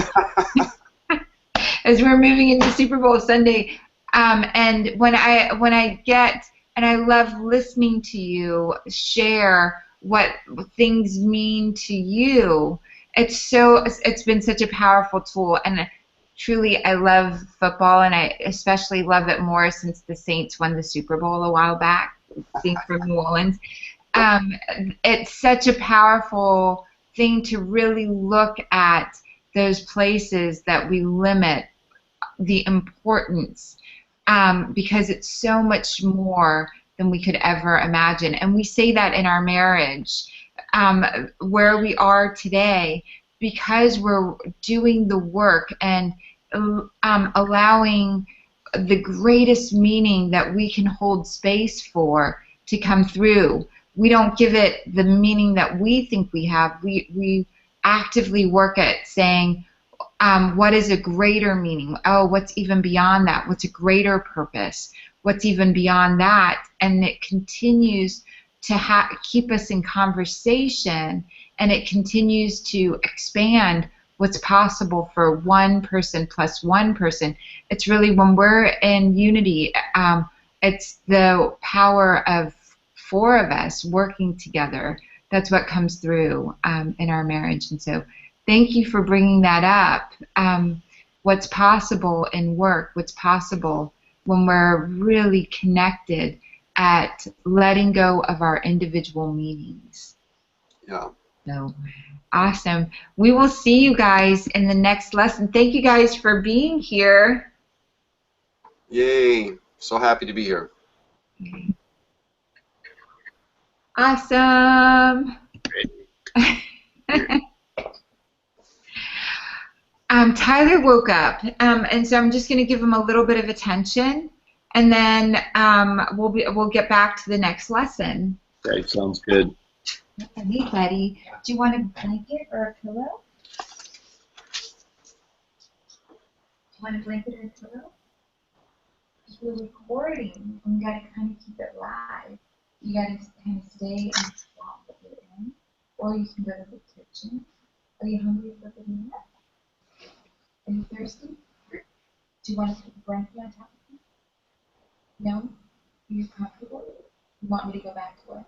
Speaker 2: as we're moving into Super Bowl Sunday, and when I get, and I love listening to you share what things mean to you. It's been such a powerful tool, and truly I love football, and I especially love it more since the Saints won the Super Bowl a while back, being from New Orleans. It's such a powerful thing to really look at those places that we limit the importance, because it's so much more than we could ever imagine. And we say that in our marriage, where we are today, because we're doing the work and allowing the greatest meaning that we can hold space for to come through. We don't give it the meaning that we think we have. We actively work at saying, what is a greater meaning? Oh, what's even beyond that? What's a greater purpose? What's even beyond that? And it continues to keep us in conversation, and it continues to expand what's possible for one person plus one person. It's really when we're in unity, it's the power of four of us working together. That's what comes through in our marriage. And so thank you for bringing that up. What's possible in work, what's possible when we're really connected at letting go of our individual meanings.
Speaker 1: Yeah.
Speaker 2: So awesome. We will see you guys in the next lesson. Thank you guys for being here.
Speaker 1: Yay. So happy to be here.
Speaker 2: Awesome. Tyler woke up, and so I'm just going to give him a little bit of attention, and then we'll get back to the next lesson.
Speaker 3: Okay, sounds good.
Speaker 2: Hey, buddy, do you want a blanket or a pillow? Do you want a blanket or a pillow? Because we're recording, and we got to kind of keep it live. You got to kind of stay in the spot that you're in, or you can go to the kitchen. Are you hungry for the dinner? Are you thirsty? Do you want to put the blanket on top of you? No? You're comfortable? You want me to go back to work?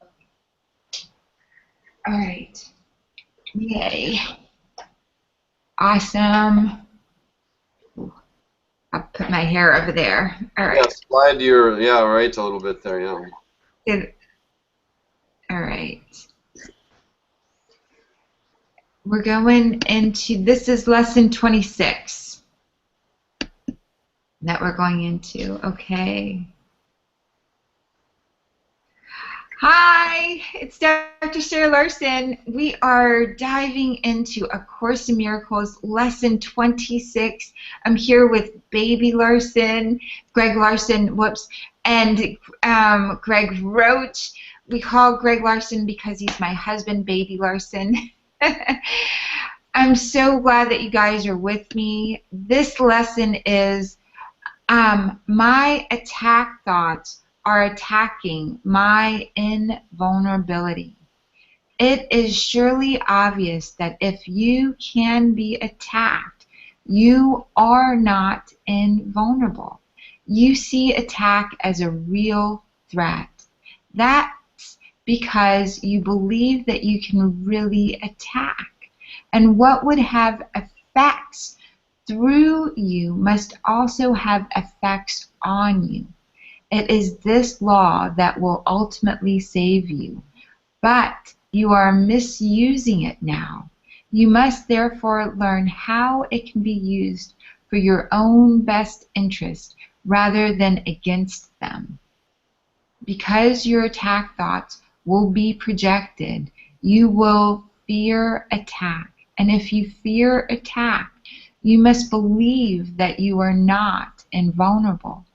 Speaker 2: Okay. All right. Yay. Awesome. I'll put my hair over there. All right.
Speaker 1: Yeah, slide your, yeah, right, a little bit there, yeah.
Speaker 2: Good. All right. We're going into, this is lesson 26 that we're going into. Okay. Hi, it's Dr. Sarah Larson. We are diving into A Course in Miracles, lesson 26. I'm here with Baby Larson, Greg Larson, and Greg Roach. We call Greg Larson because he's my husband, Baby Larson. I'm so glad that you guys are with me. This lesson is my attack thoughts are attacking my invulnerability. It is surely obvious that if you can be attacked, you are not invulnerable. You see attack as a real threat. That's because you believe that you can really attack. And what would have effects through you must also have effects on you. It is this law that will ultimately save you. But you are misusing it now. You must therefore learn how it can be used for your own best interest rather than against them. Because your attack thoughts will be projected, you will fear attack. And if you fear attack, you must believe that you are not invulnerable.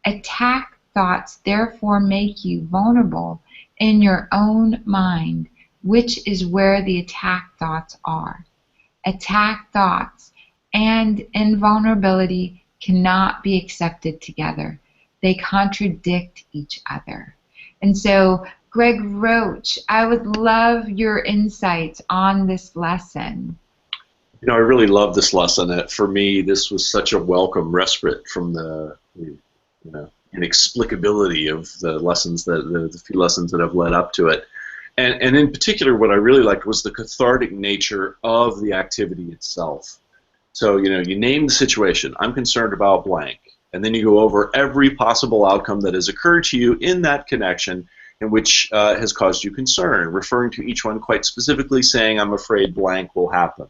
Speaker 2: Attack thoughts therefore make you vulnerable in your own mind, which is where the attack thoughts are. Attack thoughts and invulnerability cannot be accepted together. They contradict each other. And so, Greg Roach, I would love your insights on this lesson.
Speaker 3: You know, I really love this lesson. For me, this was such a welcome respite from the inexplicability of the lessons, the few lessons that have led up to it. And in particular, what I really liked was the cathartic nature of the activity itself. So, you name the situation. I'm concerned about blank. And then you go over every possible outcome that has occurred to you in that connection and which has caused you concern, referring to each one quite specifically, saying, I'm afraid blank will happen.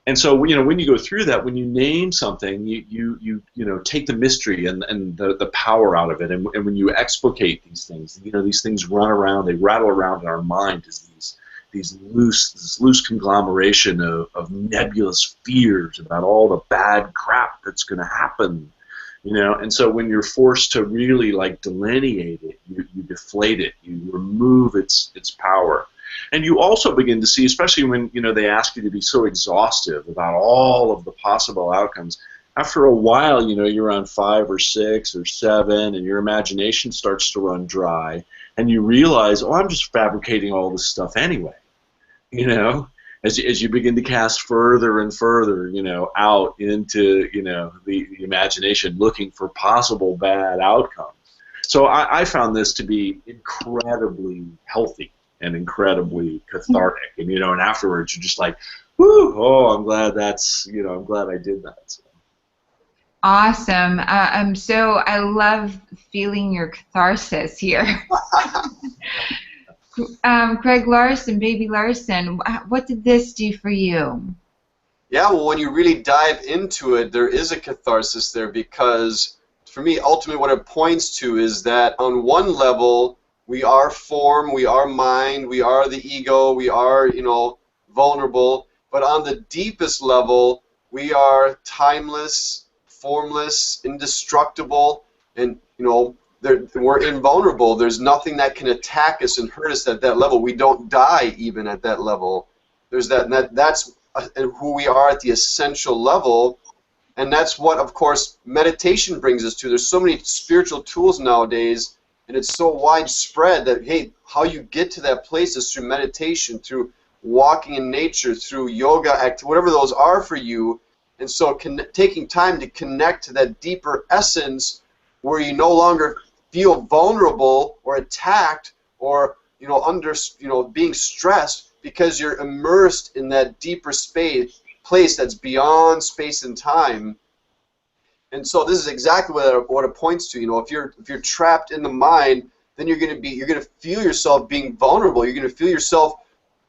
Speaker 3: And so, when you go through that, when you name something, you take the mystery and the power out of it. And when you explicate these things, these things run around, they rattle around in our mind as this loose conglomeration of nebulous fears about all the bad crap that's going to happen. And so when you're forced to really like delineate it, you deflate it, you remove its power. And you also begin to see, especially when they ask you to be so exhaustive about all of the possible outcomes, after a while, you're on 5 or 6 or 7, and your imagination starts to run dry, and you realize, oh, I'm just fabricating all this stuff anyway. As you begin to cast further and further, out into the imagination, looking for possible bad outcomes. So I found this to be incredibly healthy and incredibly cathartic, and afterwards you're just like, whoo, oh, I'm glad I'm glad I did that. So.
Speaker 2: Awesome. I love feeling your catharsis here. Craig Larson, Baby Larson, what did this do for you?
Speaker 1: Yeah, well, when you really dive into it, there is a catharsis there, because for me, ultimately what it points to is that on one level, we are form, we are mind, we are the ego, we are, vulnerable. But on the deepest level, we are timeless, formless, indestructible, and, we're invulnerable. There's nothing that can attack us and hurt us at that level. We don't die even at that level. There's that's who we are at the essential level. And that's what, of course, meditation brings us to. There's so many spiritual tools nowadays, and it's so widespread that, hey, how you get to that place is through meditation, through walking in nature, through yoga, whatever those are for you. And so taking time to connect to that deeper essence where you no longer feel vulnerable or attacked or, being stressed, because you're immersed in that deeper place that's beyond space and time. And so this is exactly what it points to. If you're trapped in the mind, then you're going to feel yourself being vulnerable. You're going to feel yourself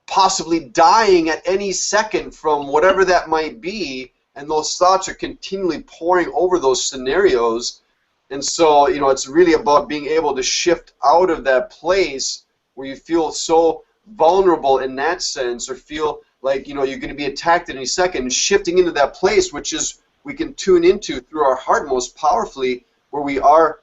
Speaker 1: possibly dying at any second from whatever that might be, and those thoughts are continually pouring over those scenarios. And so, it's really about being able to shift out of that place where you feel so vulnerable in that sense, or feel like, you're going to be attacked at any second, and shifting into that place, which is we can tune into through our heart most powerfully, where we are,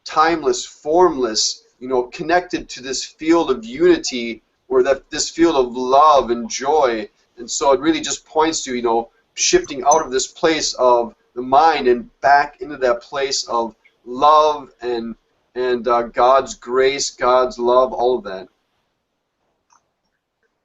Speaker 1: timeless, formless, connected to this field of unity, or this field of love and joy. And so it really just points to, shifting out of this place of the mind and back into that place of love and God's grace, God's love, all of that.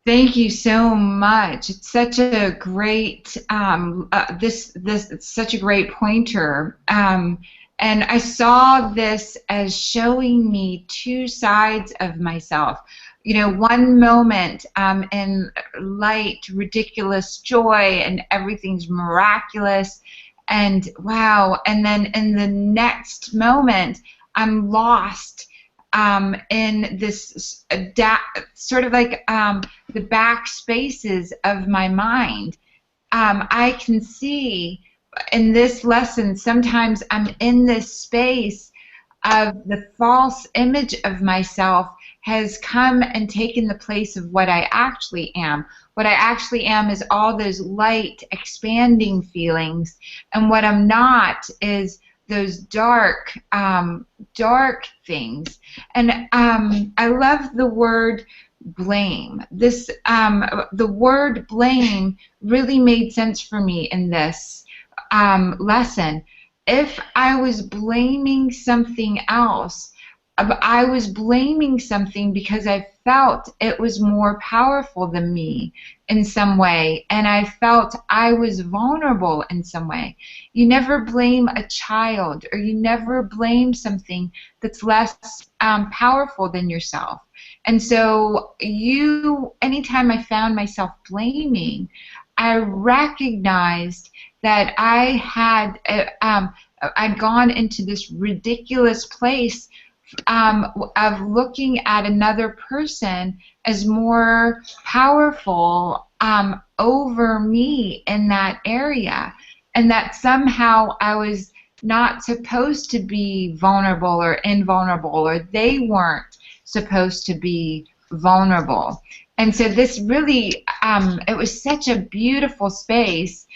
Speaker 2: Thank you so much. It's such a great it's such a great pointer. And I saw this as showing me two sides of myself. One moment in light, ridiculous joy, and everything's miraculous, and wow. And then in the next moment, I'm lost in this sort of like the back spaces of my mind. I can see in this lesson, sometimes I'm in this space of the false image of myself has come and taken the place of what I actually am. What I actually am is all those light, expanding feelings, and what I'm not is those dark, dark things. And I love the word blame. The word blame really made sense for me in this lesson. If I was blaming something else, I was blaming something because I felt it was more powerful than me in some way, and I felt I was vulnerable in some way. You never blame a child, or you never blame something that's less powerful than yourself. And so anytime I found myself blaming, I recognized that I'd gone into this ridiculous place of looking at another person as more powerful over me in that area, and that somehow I was not supposed to be vulnerable or invulnerable, or they weren't supposed to be vulnerable. And so this really, it was such a beautiful space.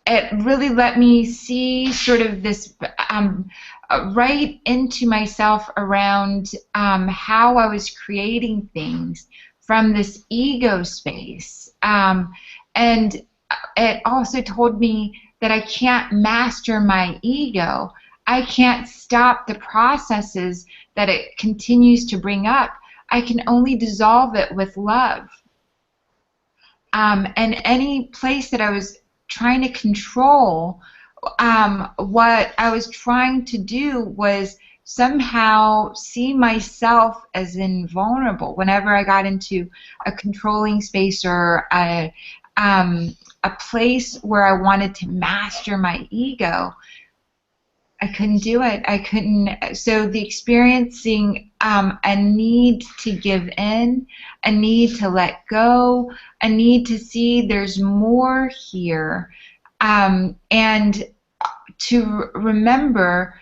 Speaker 2: It really let me see sort of this right into myself around how I was creating things from this ego space. And it also told me that I can't master my ego. I can't stop the processes that it continues to bring up. I can only dissolve it with love. And any place that I was trying to control, what I was trying to do was somehow see myself as invulnerable. Whenever I got into a controlling space or a place where I wanted to master my ego, I couldn't do it. I couldn't. So the experiencing a need to give in, a need to let go, a need to see there's more here, and to remember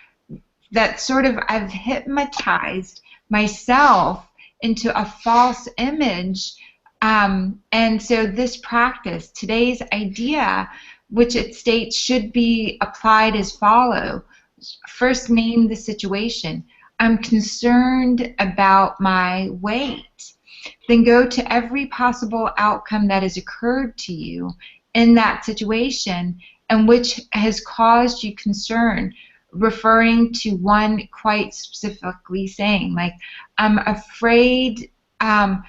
Speaker 2: that sort of I've hypnotized myself into a false image. And so this practice, today's idea, which it states should be applied as follows. First, name the situation. I'm concerned about my weight. Then go to every possible outcome that has occurred to you in that situation and which has caused you concern, referring to one quite specifically saying, like, I'm afraid that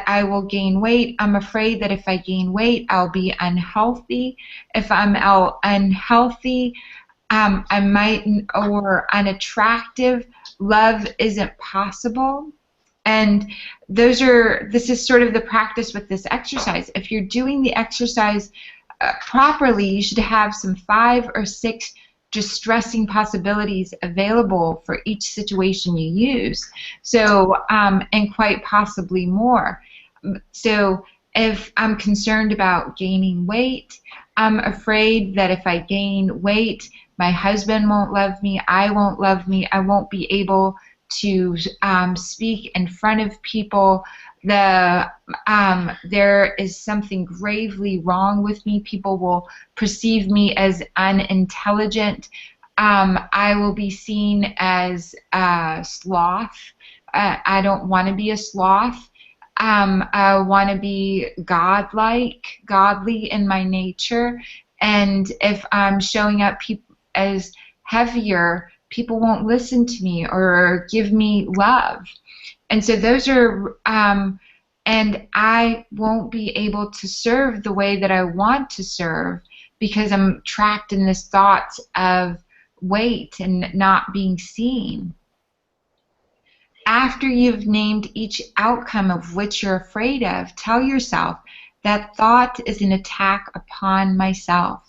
Speaker 2: I will gain weight. I'm afraid that if I gain weight, I'll be unhealthy. If I'm unhealthy, I might, or unattractive, love isn't possible. And this is sort of the practice with this exercise. If you're doing the exercise properly, you should have some 5 or 6 distressing possibilities available for each situation you use. So, and quite possibly more. So if I'm concerned about gaining weight, I'm afraid that if I gain weight, my husband won't love me, I won't love me, I won't be able to speak in front of people. There is something gravely wrong with me. People will perceive me as unintelligent. I will be seen as a sloth. I don't want to be a sloth. I want to be godly in my nature. And if I'm showing up as heavier, people won't listen to me or give me love. And so those are, and I won't be able to serve the way that I want to serve because I'm trapped in this thought of weight and not being seen. After you've named each outcome of which you're afraid of, tell yourself that thought is an attack upon myself,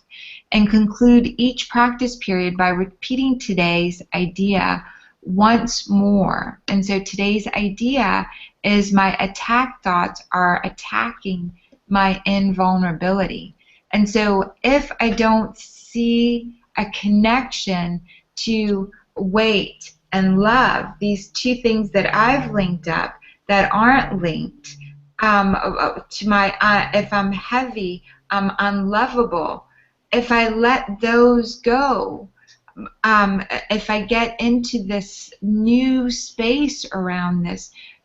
Speaker 2: and conclude each practice period by repeating today's idea once more. And so today's idea is my attack thoughts are attacking my invulnerability. And so if I don't see a connection to weight and love, these two things that I've linked up that aren't linked, to my, if I'm heavy, I'm unlovable. If I let those go, if I get into this new space around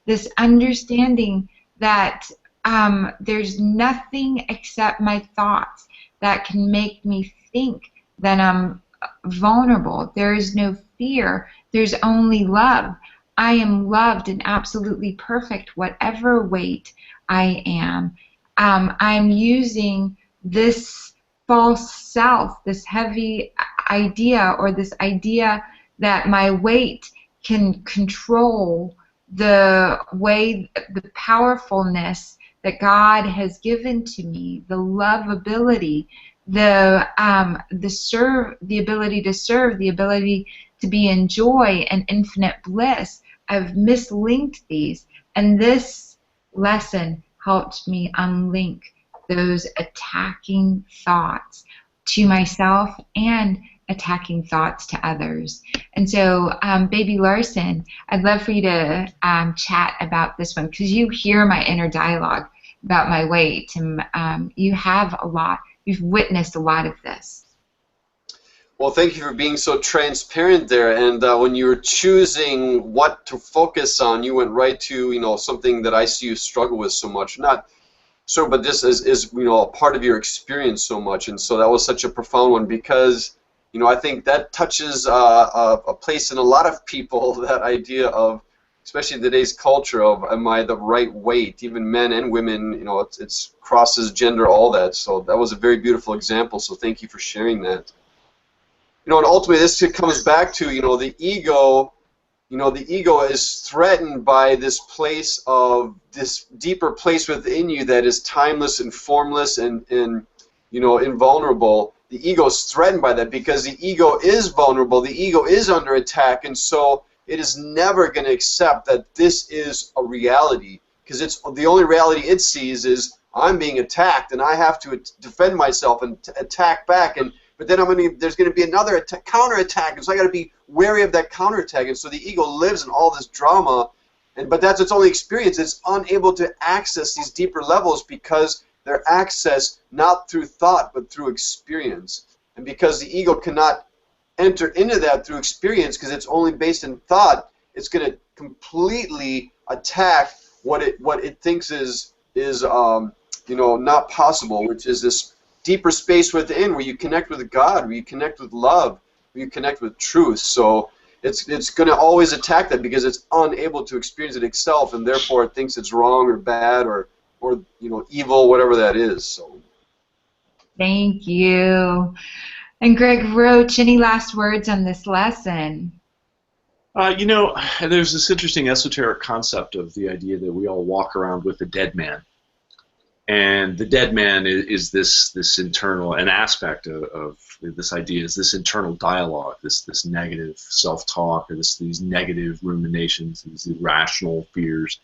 Speaker 2: this understanding that there's nothing except my thoughts that can make me think that I'm vulnerable. There is no fear. There's only love. I am loved and absolutely perfect, whatever weight I am. I'm using this false self, this heavy idea, or this idea that my weight can control the way, the powerfulness that God has given to me, the lovability, the ability to serve, the ability to be in joy and infinite bliss. I've mislinked these, and this lesson helped me unlink those attacking thoughts to myself and attacking thoughts to others. And so, Baby Larson, I'd love for you to chat about this one, because you hear my inner dialogue about my weight, and you have a lot, you've witnessed a lot of this.
Speaker 1: Well, thank you for being so transparent there. And when you were choosing what to focus on, you went right to, something that I see you struggle with so much. Not so, but this is a part of your experience so much. And so that was such a profound one, because, I think that touches a place in a lot of people, that idea of, especially in today's culture, of am I the right weight? Even men and women, it's crosses gender, all that. So that was a very beautiful example. So thank you for sharing that. And ultimately this comes back to, the ego. The ego is threatened by this place of, this deeper place within you that is timeless and formless and invulnerable. The ego is threatened by that because the ego is vulnerable. The ego is under attack, and so it is never going to accept that this is a reality, because it's the only reality it sees is I'm being attacked and I have to defend myself and attack back, but then there's going to be another counterattack, and so I got to be wary of that counterattack, and so the ego lives in all this drama, but that's its only experience. It's unable to access these deeper levels because they're accessed not through thought but through experience, and because the ego cannot enter into that through experience because it's only based in thought, it's going to completely attack what it thinks is not possible, which is this deeper space within, where you connect with God, where you connect with love, where you connect with truth. So it's going to always attack that because it's unable to experience it itself, and therefore it thinks it's wrong or bad or evil, whatever that is. So
Speaker 2: thank you. And Greg Roach, any last words on this lesson?
Speaker 3: There's this interesting esoteric concept of the idea that we all walk around with a dead man. And the dead man is this internal, an aspect of this idea is this internal dialogue, this negative self-talk, or these negative ruminations, these irrational fears.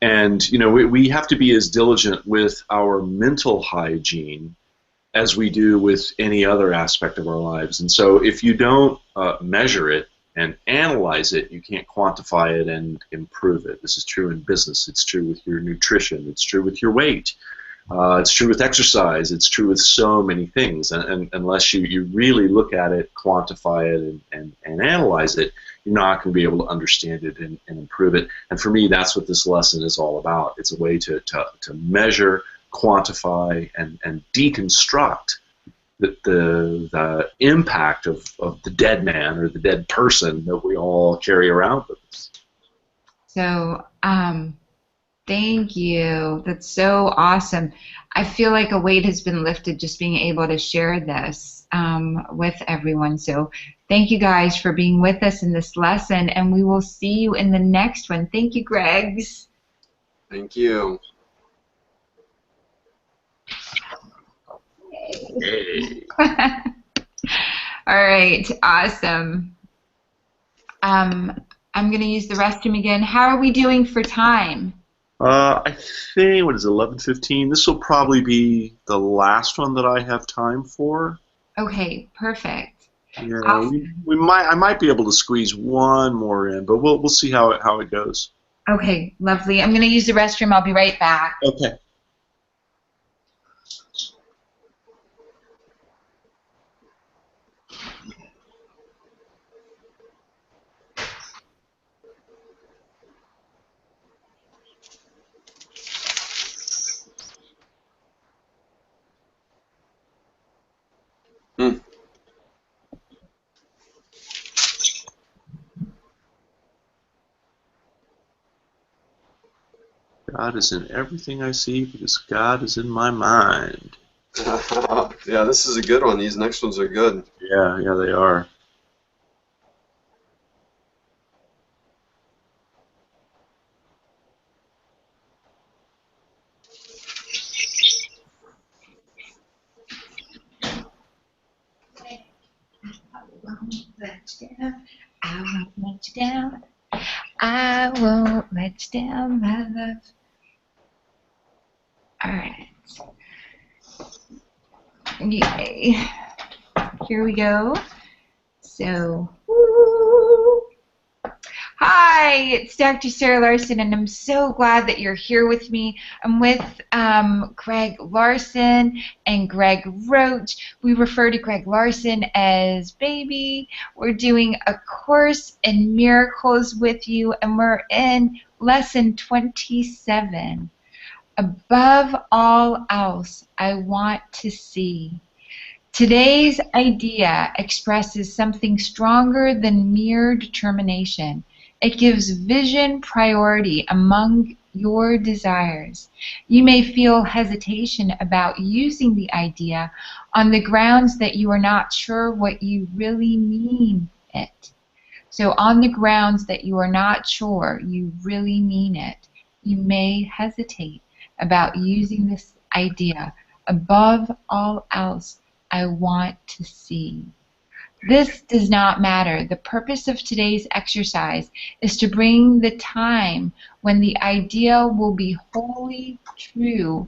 Speaker 3: And we have to be as diligent with our mental hygiene as we do with any other aspect of our lives. And so if you don't measure it and analyze it, you can't quantify it and improve it. This is true in business. It's true with your nutrition. It's true with your weight. It's true with exercise. It's true with so many things. And unless you really look at it, quantify it, and analyze it, you're not going to be able to understand it and improve it. And for me, that's what this lesson is all about. It's a way to measure, quantify, and deconstruct the impact of the dead man or the dead person that we all carry around with us.
Speaker 2: So, thank you. That's so awesome. I feel like a weight has been lifted just being able to share this with everyone. So thank you guys for being with us in this lesson, and we will see you in the next one. Thank you, Gregs.
Speaker 1: Thank you.
Speaker 3: Hey.
Speaker 2: All right, awesome. I'm going to use the restroom again. How are we doing for time?
Speaker 3: I think, what is it, 11:15? This will probably be the last one that I have time for.
Speaker 2: Okay, perfect.
Speaker 3: Yeah,
Speaker 2: Awesome.
Speaker 3: I might be able to squeeze one more in, but we'll see how it goes.
Speaker 2: Okay, lovely. I'm going to use the restroom. I'll be right back.
Speaker 3: Okay. God is in everything I see because God is in my mind.
Speaker 1: Yeah, this is a good one. These next ones are good.
Speaker 3: Yeah, they are.
Speaker 2: I won't let you down. I won't let you down, my love. All right. Yay. Here we go. So, hi, it's Dr. Sarah Larson, and I'm so glad that you're here with me. I'm with Greg Larson and Greg Roach. We refer to Greg Larson as Baby. We're doing a course in miracles with you, and we're in lesson 27. Above all else, I want to see. Today's idea expresses something stronger than mere determination. It gives vision priority among your desires. You may feel hesitation about using the idea on the grounds that you are not sure what you really mean it. So on the grounds that you are not sure you really mean it, you may hesitate about using this idea. Above all else, I want to see. This does not matter. The purpose of today's exercise is to bring the time when the idea will be wholly true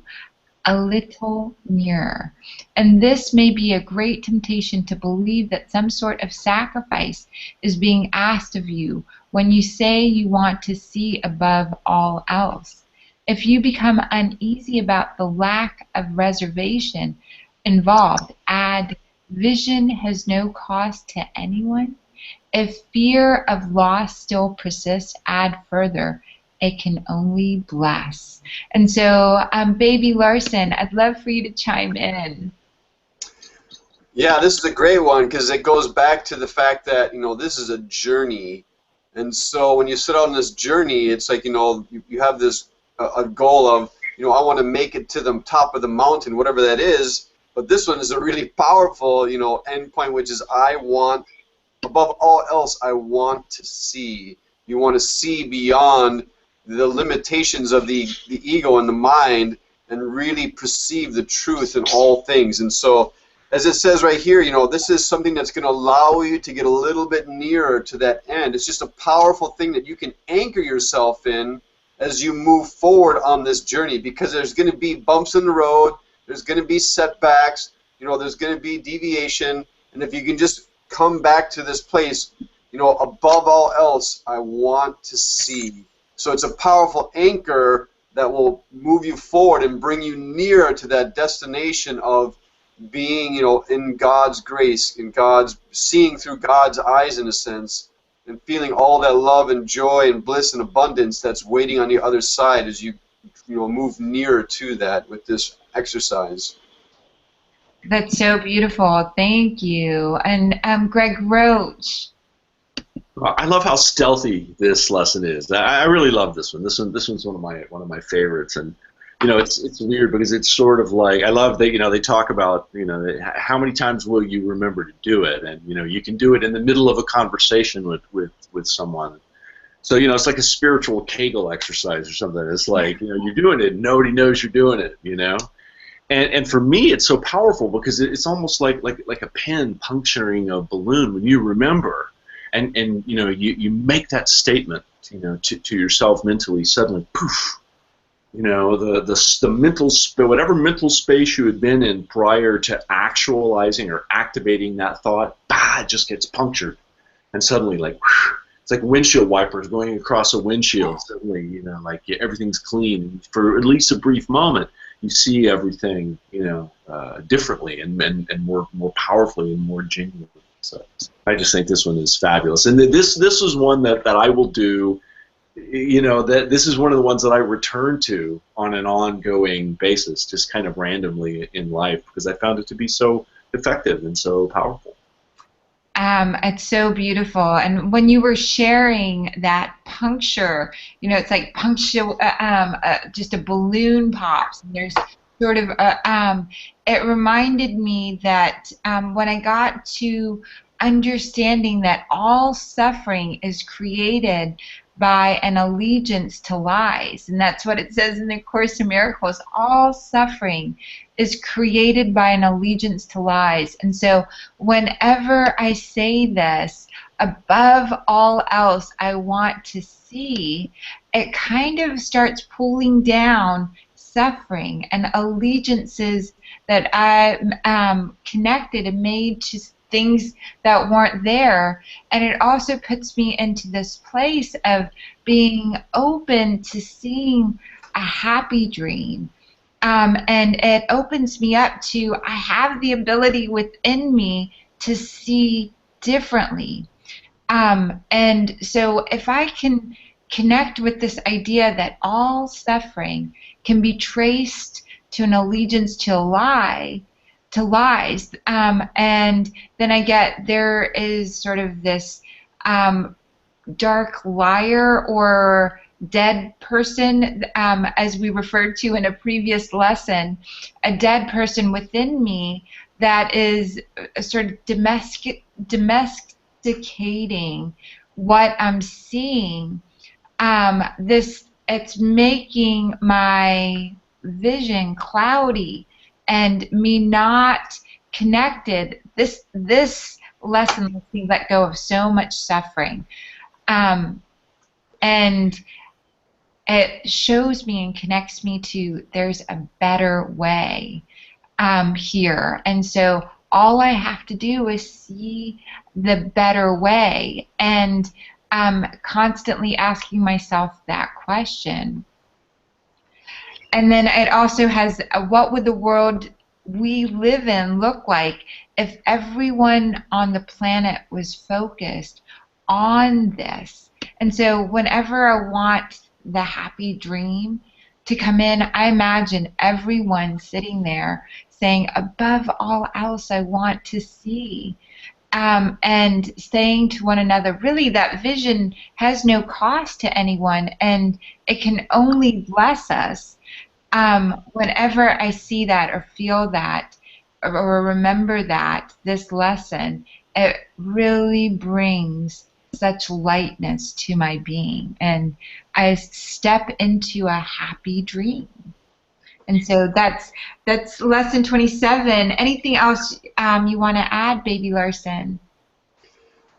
Speaker 2: a little nearer. And this may be a great temptation to believe that some sort of sacrifice is being asked of you when you say you want to see above all else. If you become uneasy about the lack of reservation involved, add, vision has no cost to anyone. If fear of loss still persists, add further, it can only bless. And so, Baby Larson, I'd love for you to chime in.
Speaker 1: Yeah, this is a great one because it goes back to the fact that, this is a journey. And so when you set out on this journey, it's like, you have this a goal of, I want to make it to the top of the mountain, whatever that is. But this one is a really powerful, endpoint, which is I want, above all else, I want to see. You want to see beyond the limitations of the ego and the mind and really perceive the truth in all things. And so, as it says right here, this is something that's going to allow you to get a little bit nearer to that end. It's just a powerful thing that you can anchor yourself in as you move forward on this journey, because there's going to be bumps in the road, there's going to be setbacks, there's going to be deviation, and if you can just come back to this place, above all else, I want to see. So it's a powerful anchor that will move you forward and bring you nearer to that destination of being, in God's grace, in God's, seeing through God's eyes in a sense, and feeling all that love and joy and bliss and abundance that's waiting on the other side as you, move nearer to that with this exercise.
Speaker 2: That's so beautiful. Thank you. And Greg Roach.
Speaker 3: I love how stealthy this lesson is. I really love this one. This one's one of my favorites, and it's weird because it's sort of like, I love that they talk about how many times will you remember to do it, and you can do it in the middle of a conversation with someone. So it's like a spiritual Kegel exercise or something. It's like you're doing it, and nobody knows you're doing it. And for me, it's so powerful because it's almost like a pen puncturing a balloon when you remember. And you make that statement to yourself mentally, suddenly poof, the mental whatever mental space you had been in prior to actualizing or activating that thought, it just gets punctured, and suddenly it's like windshield wipers going across a windshield. Suddenly everything's clean, and for at least a brief moment you see everything differently and more powerfully and more genuinely. So I just think this one is fabulous, and this is one that I will do. That this is one of the ones that I return to on an ongoing basis, just kind of randomly in life, because I found it to be so effective and so powerful.
Speaker 2: It's so beautiful, and when you were sharing that puncture, it's like puncture, just a balloon pops, and there's sort of it reminded me that when I got to understanding that all suffering is created by an allegiance to lies, and that's what it says in the Course in Miracles. All suffering is created by an allegiance to lies. And so whenever I say this, above all else I want to see, it kind of starts pulling down suffering and allegiances that I connected and made to things that weren't there. And it also puts me into this place of being open to seeing a happy dream. And it opens me up to, I have the ability within me to see differently. And so if I can connect with this idea that all suffering can be traced to an allegiance to a lie, to lies, and then I get there is sort of this dark liar or dead person, as we referred to in a previous lesson, a dead person within me that is sort of domesticating what I'm seeing. It's making my vision cloudy and me not connected. This lesson lets me let go of so much suffering. And it shows me and connects me to there's a better way here. And so all I have to do is see the better way, and constantly asking myself that question. And then it also has, what would the world we live in look like if everyone on the planet was focused on this? And so whenever I want the happy dream to come in, I imagine everyone sitting there saying, above all else, I want to see. And saying to one another, really, that vision has no cost to anyone, and it can only bless us. Whenever I see that or feel that or remember that, this lesson, it really brings such lightness to my being, and I step into a happy dream. And so that's lesson 27. Anything else you want to add, Baby Larson?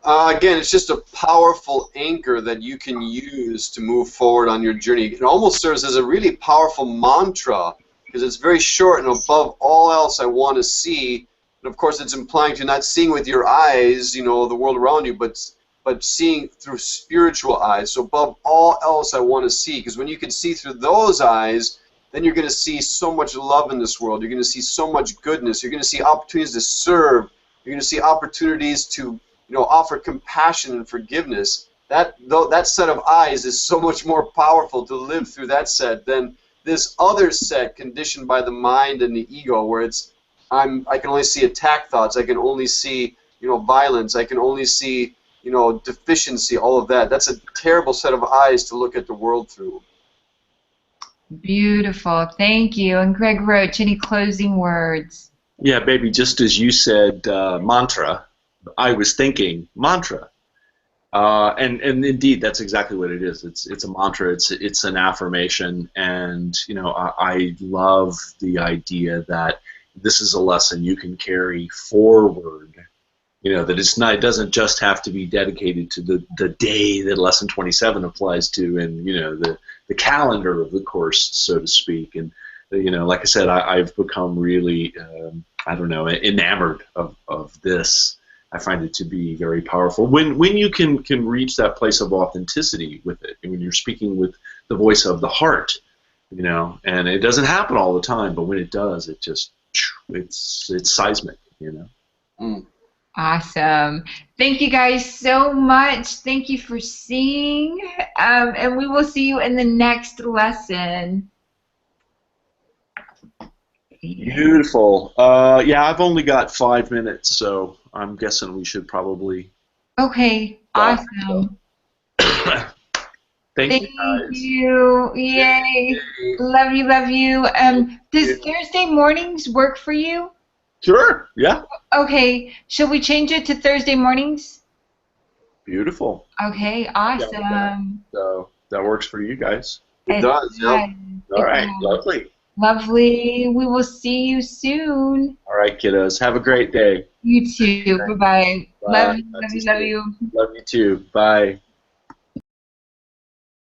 Speaker 1: Again, it's just a powerful anchor that you can use to move forward on your journey. It almost serves as a really powerful mantra because it's very short, and above all else I want to see. And of course it's implying to not seeing with your eyes, you know, the world around you, but seeing through spiritual eyes. So above all else I want to see, because when you can see through those eyes, then you're going to see so much love in this world. You're going to see so much goodness. You're going to see opportunities to serve. You're going to see opportunities to, you know, offer compassion and forgiveness. That set of eyes is so much more powerful to live through that set than this other set conditioned by the mind and the ego, where it's I can only see attack thoughts. I can only see, you know, violence. I can only see, you know, deficiency. All of that. That's a terrible set of eyes to look at the world through.
Speaker 2: Beautiful. Thank you. And Greg Roach, any closing words?
Speaker 3: Yeah, baby, just as you said mantra, I was thinking mantra. And indeed, that's exactly what it is. It's a mantra. It's an affirmation. And, you know, I love the idea that this is a lesson you can carry forward. You know, that it doesn't just have to be dedicated to the day that lesson 27 applies to, and, you know, the calendar of the course, so to speak. And, you know, like I said, I've become really, I don't know, enamored of this. I find it to be very powerful. When you can reach that place of authenticity with it, and when you're speaking with the voice of the heart, you know, and it doesn't happen all the time, but when it does, it just, it's seismic, you know.
Speaker 1: Mm.
Speaker 2: Awesome. Thank you guys so much. Thank you for seeing, and we will see you in the next lesson.
Speaker 3: Beautiful. Yeah, I've only got 5 minutes, so I'm guessing we should probably.
Speaker 2: Okay. Awesome.
Speaker 3: Thank you, guys.
Speaker 2: You. Yay. Love you. Love you. Does Thursday mornings work for you?
Speaker 3: Sure. Yeah.
Speaker 2: Okay. Shall we change it to Thursday mornings?
Speaker 3: Beautiful.
Speaker 2: Okay. Awesome.
Speaker 3: Yeah, so that works for you guys.
Speaker 1: It does. Yeah.
Speaker 3: All right. Lovely.
Speaker 2: Lovely. We will see you soon.
Speaker 3: All right, kiddos. Have a great day.
Speaker 2: You too. Bye-bye.
Speaker 3: Bye.
Speaker 2: Love you.
Speaker 3: Love you too. Bye.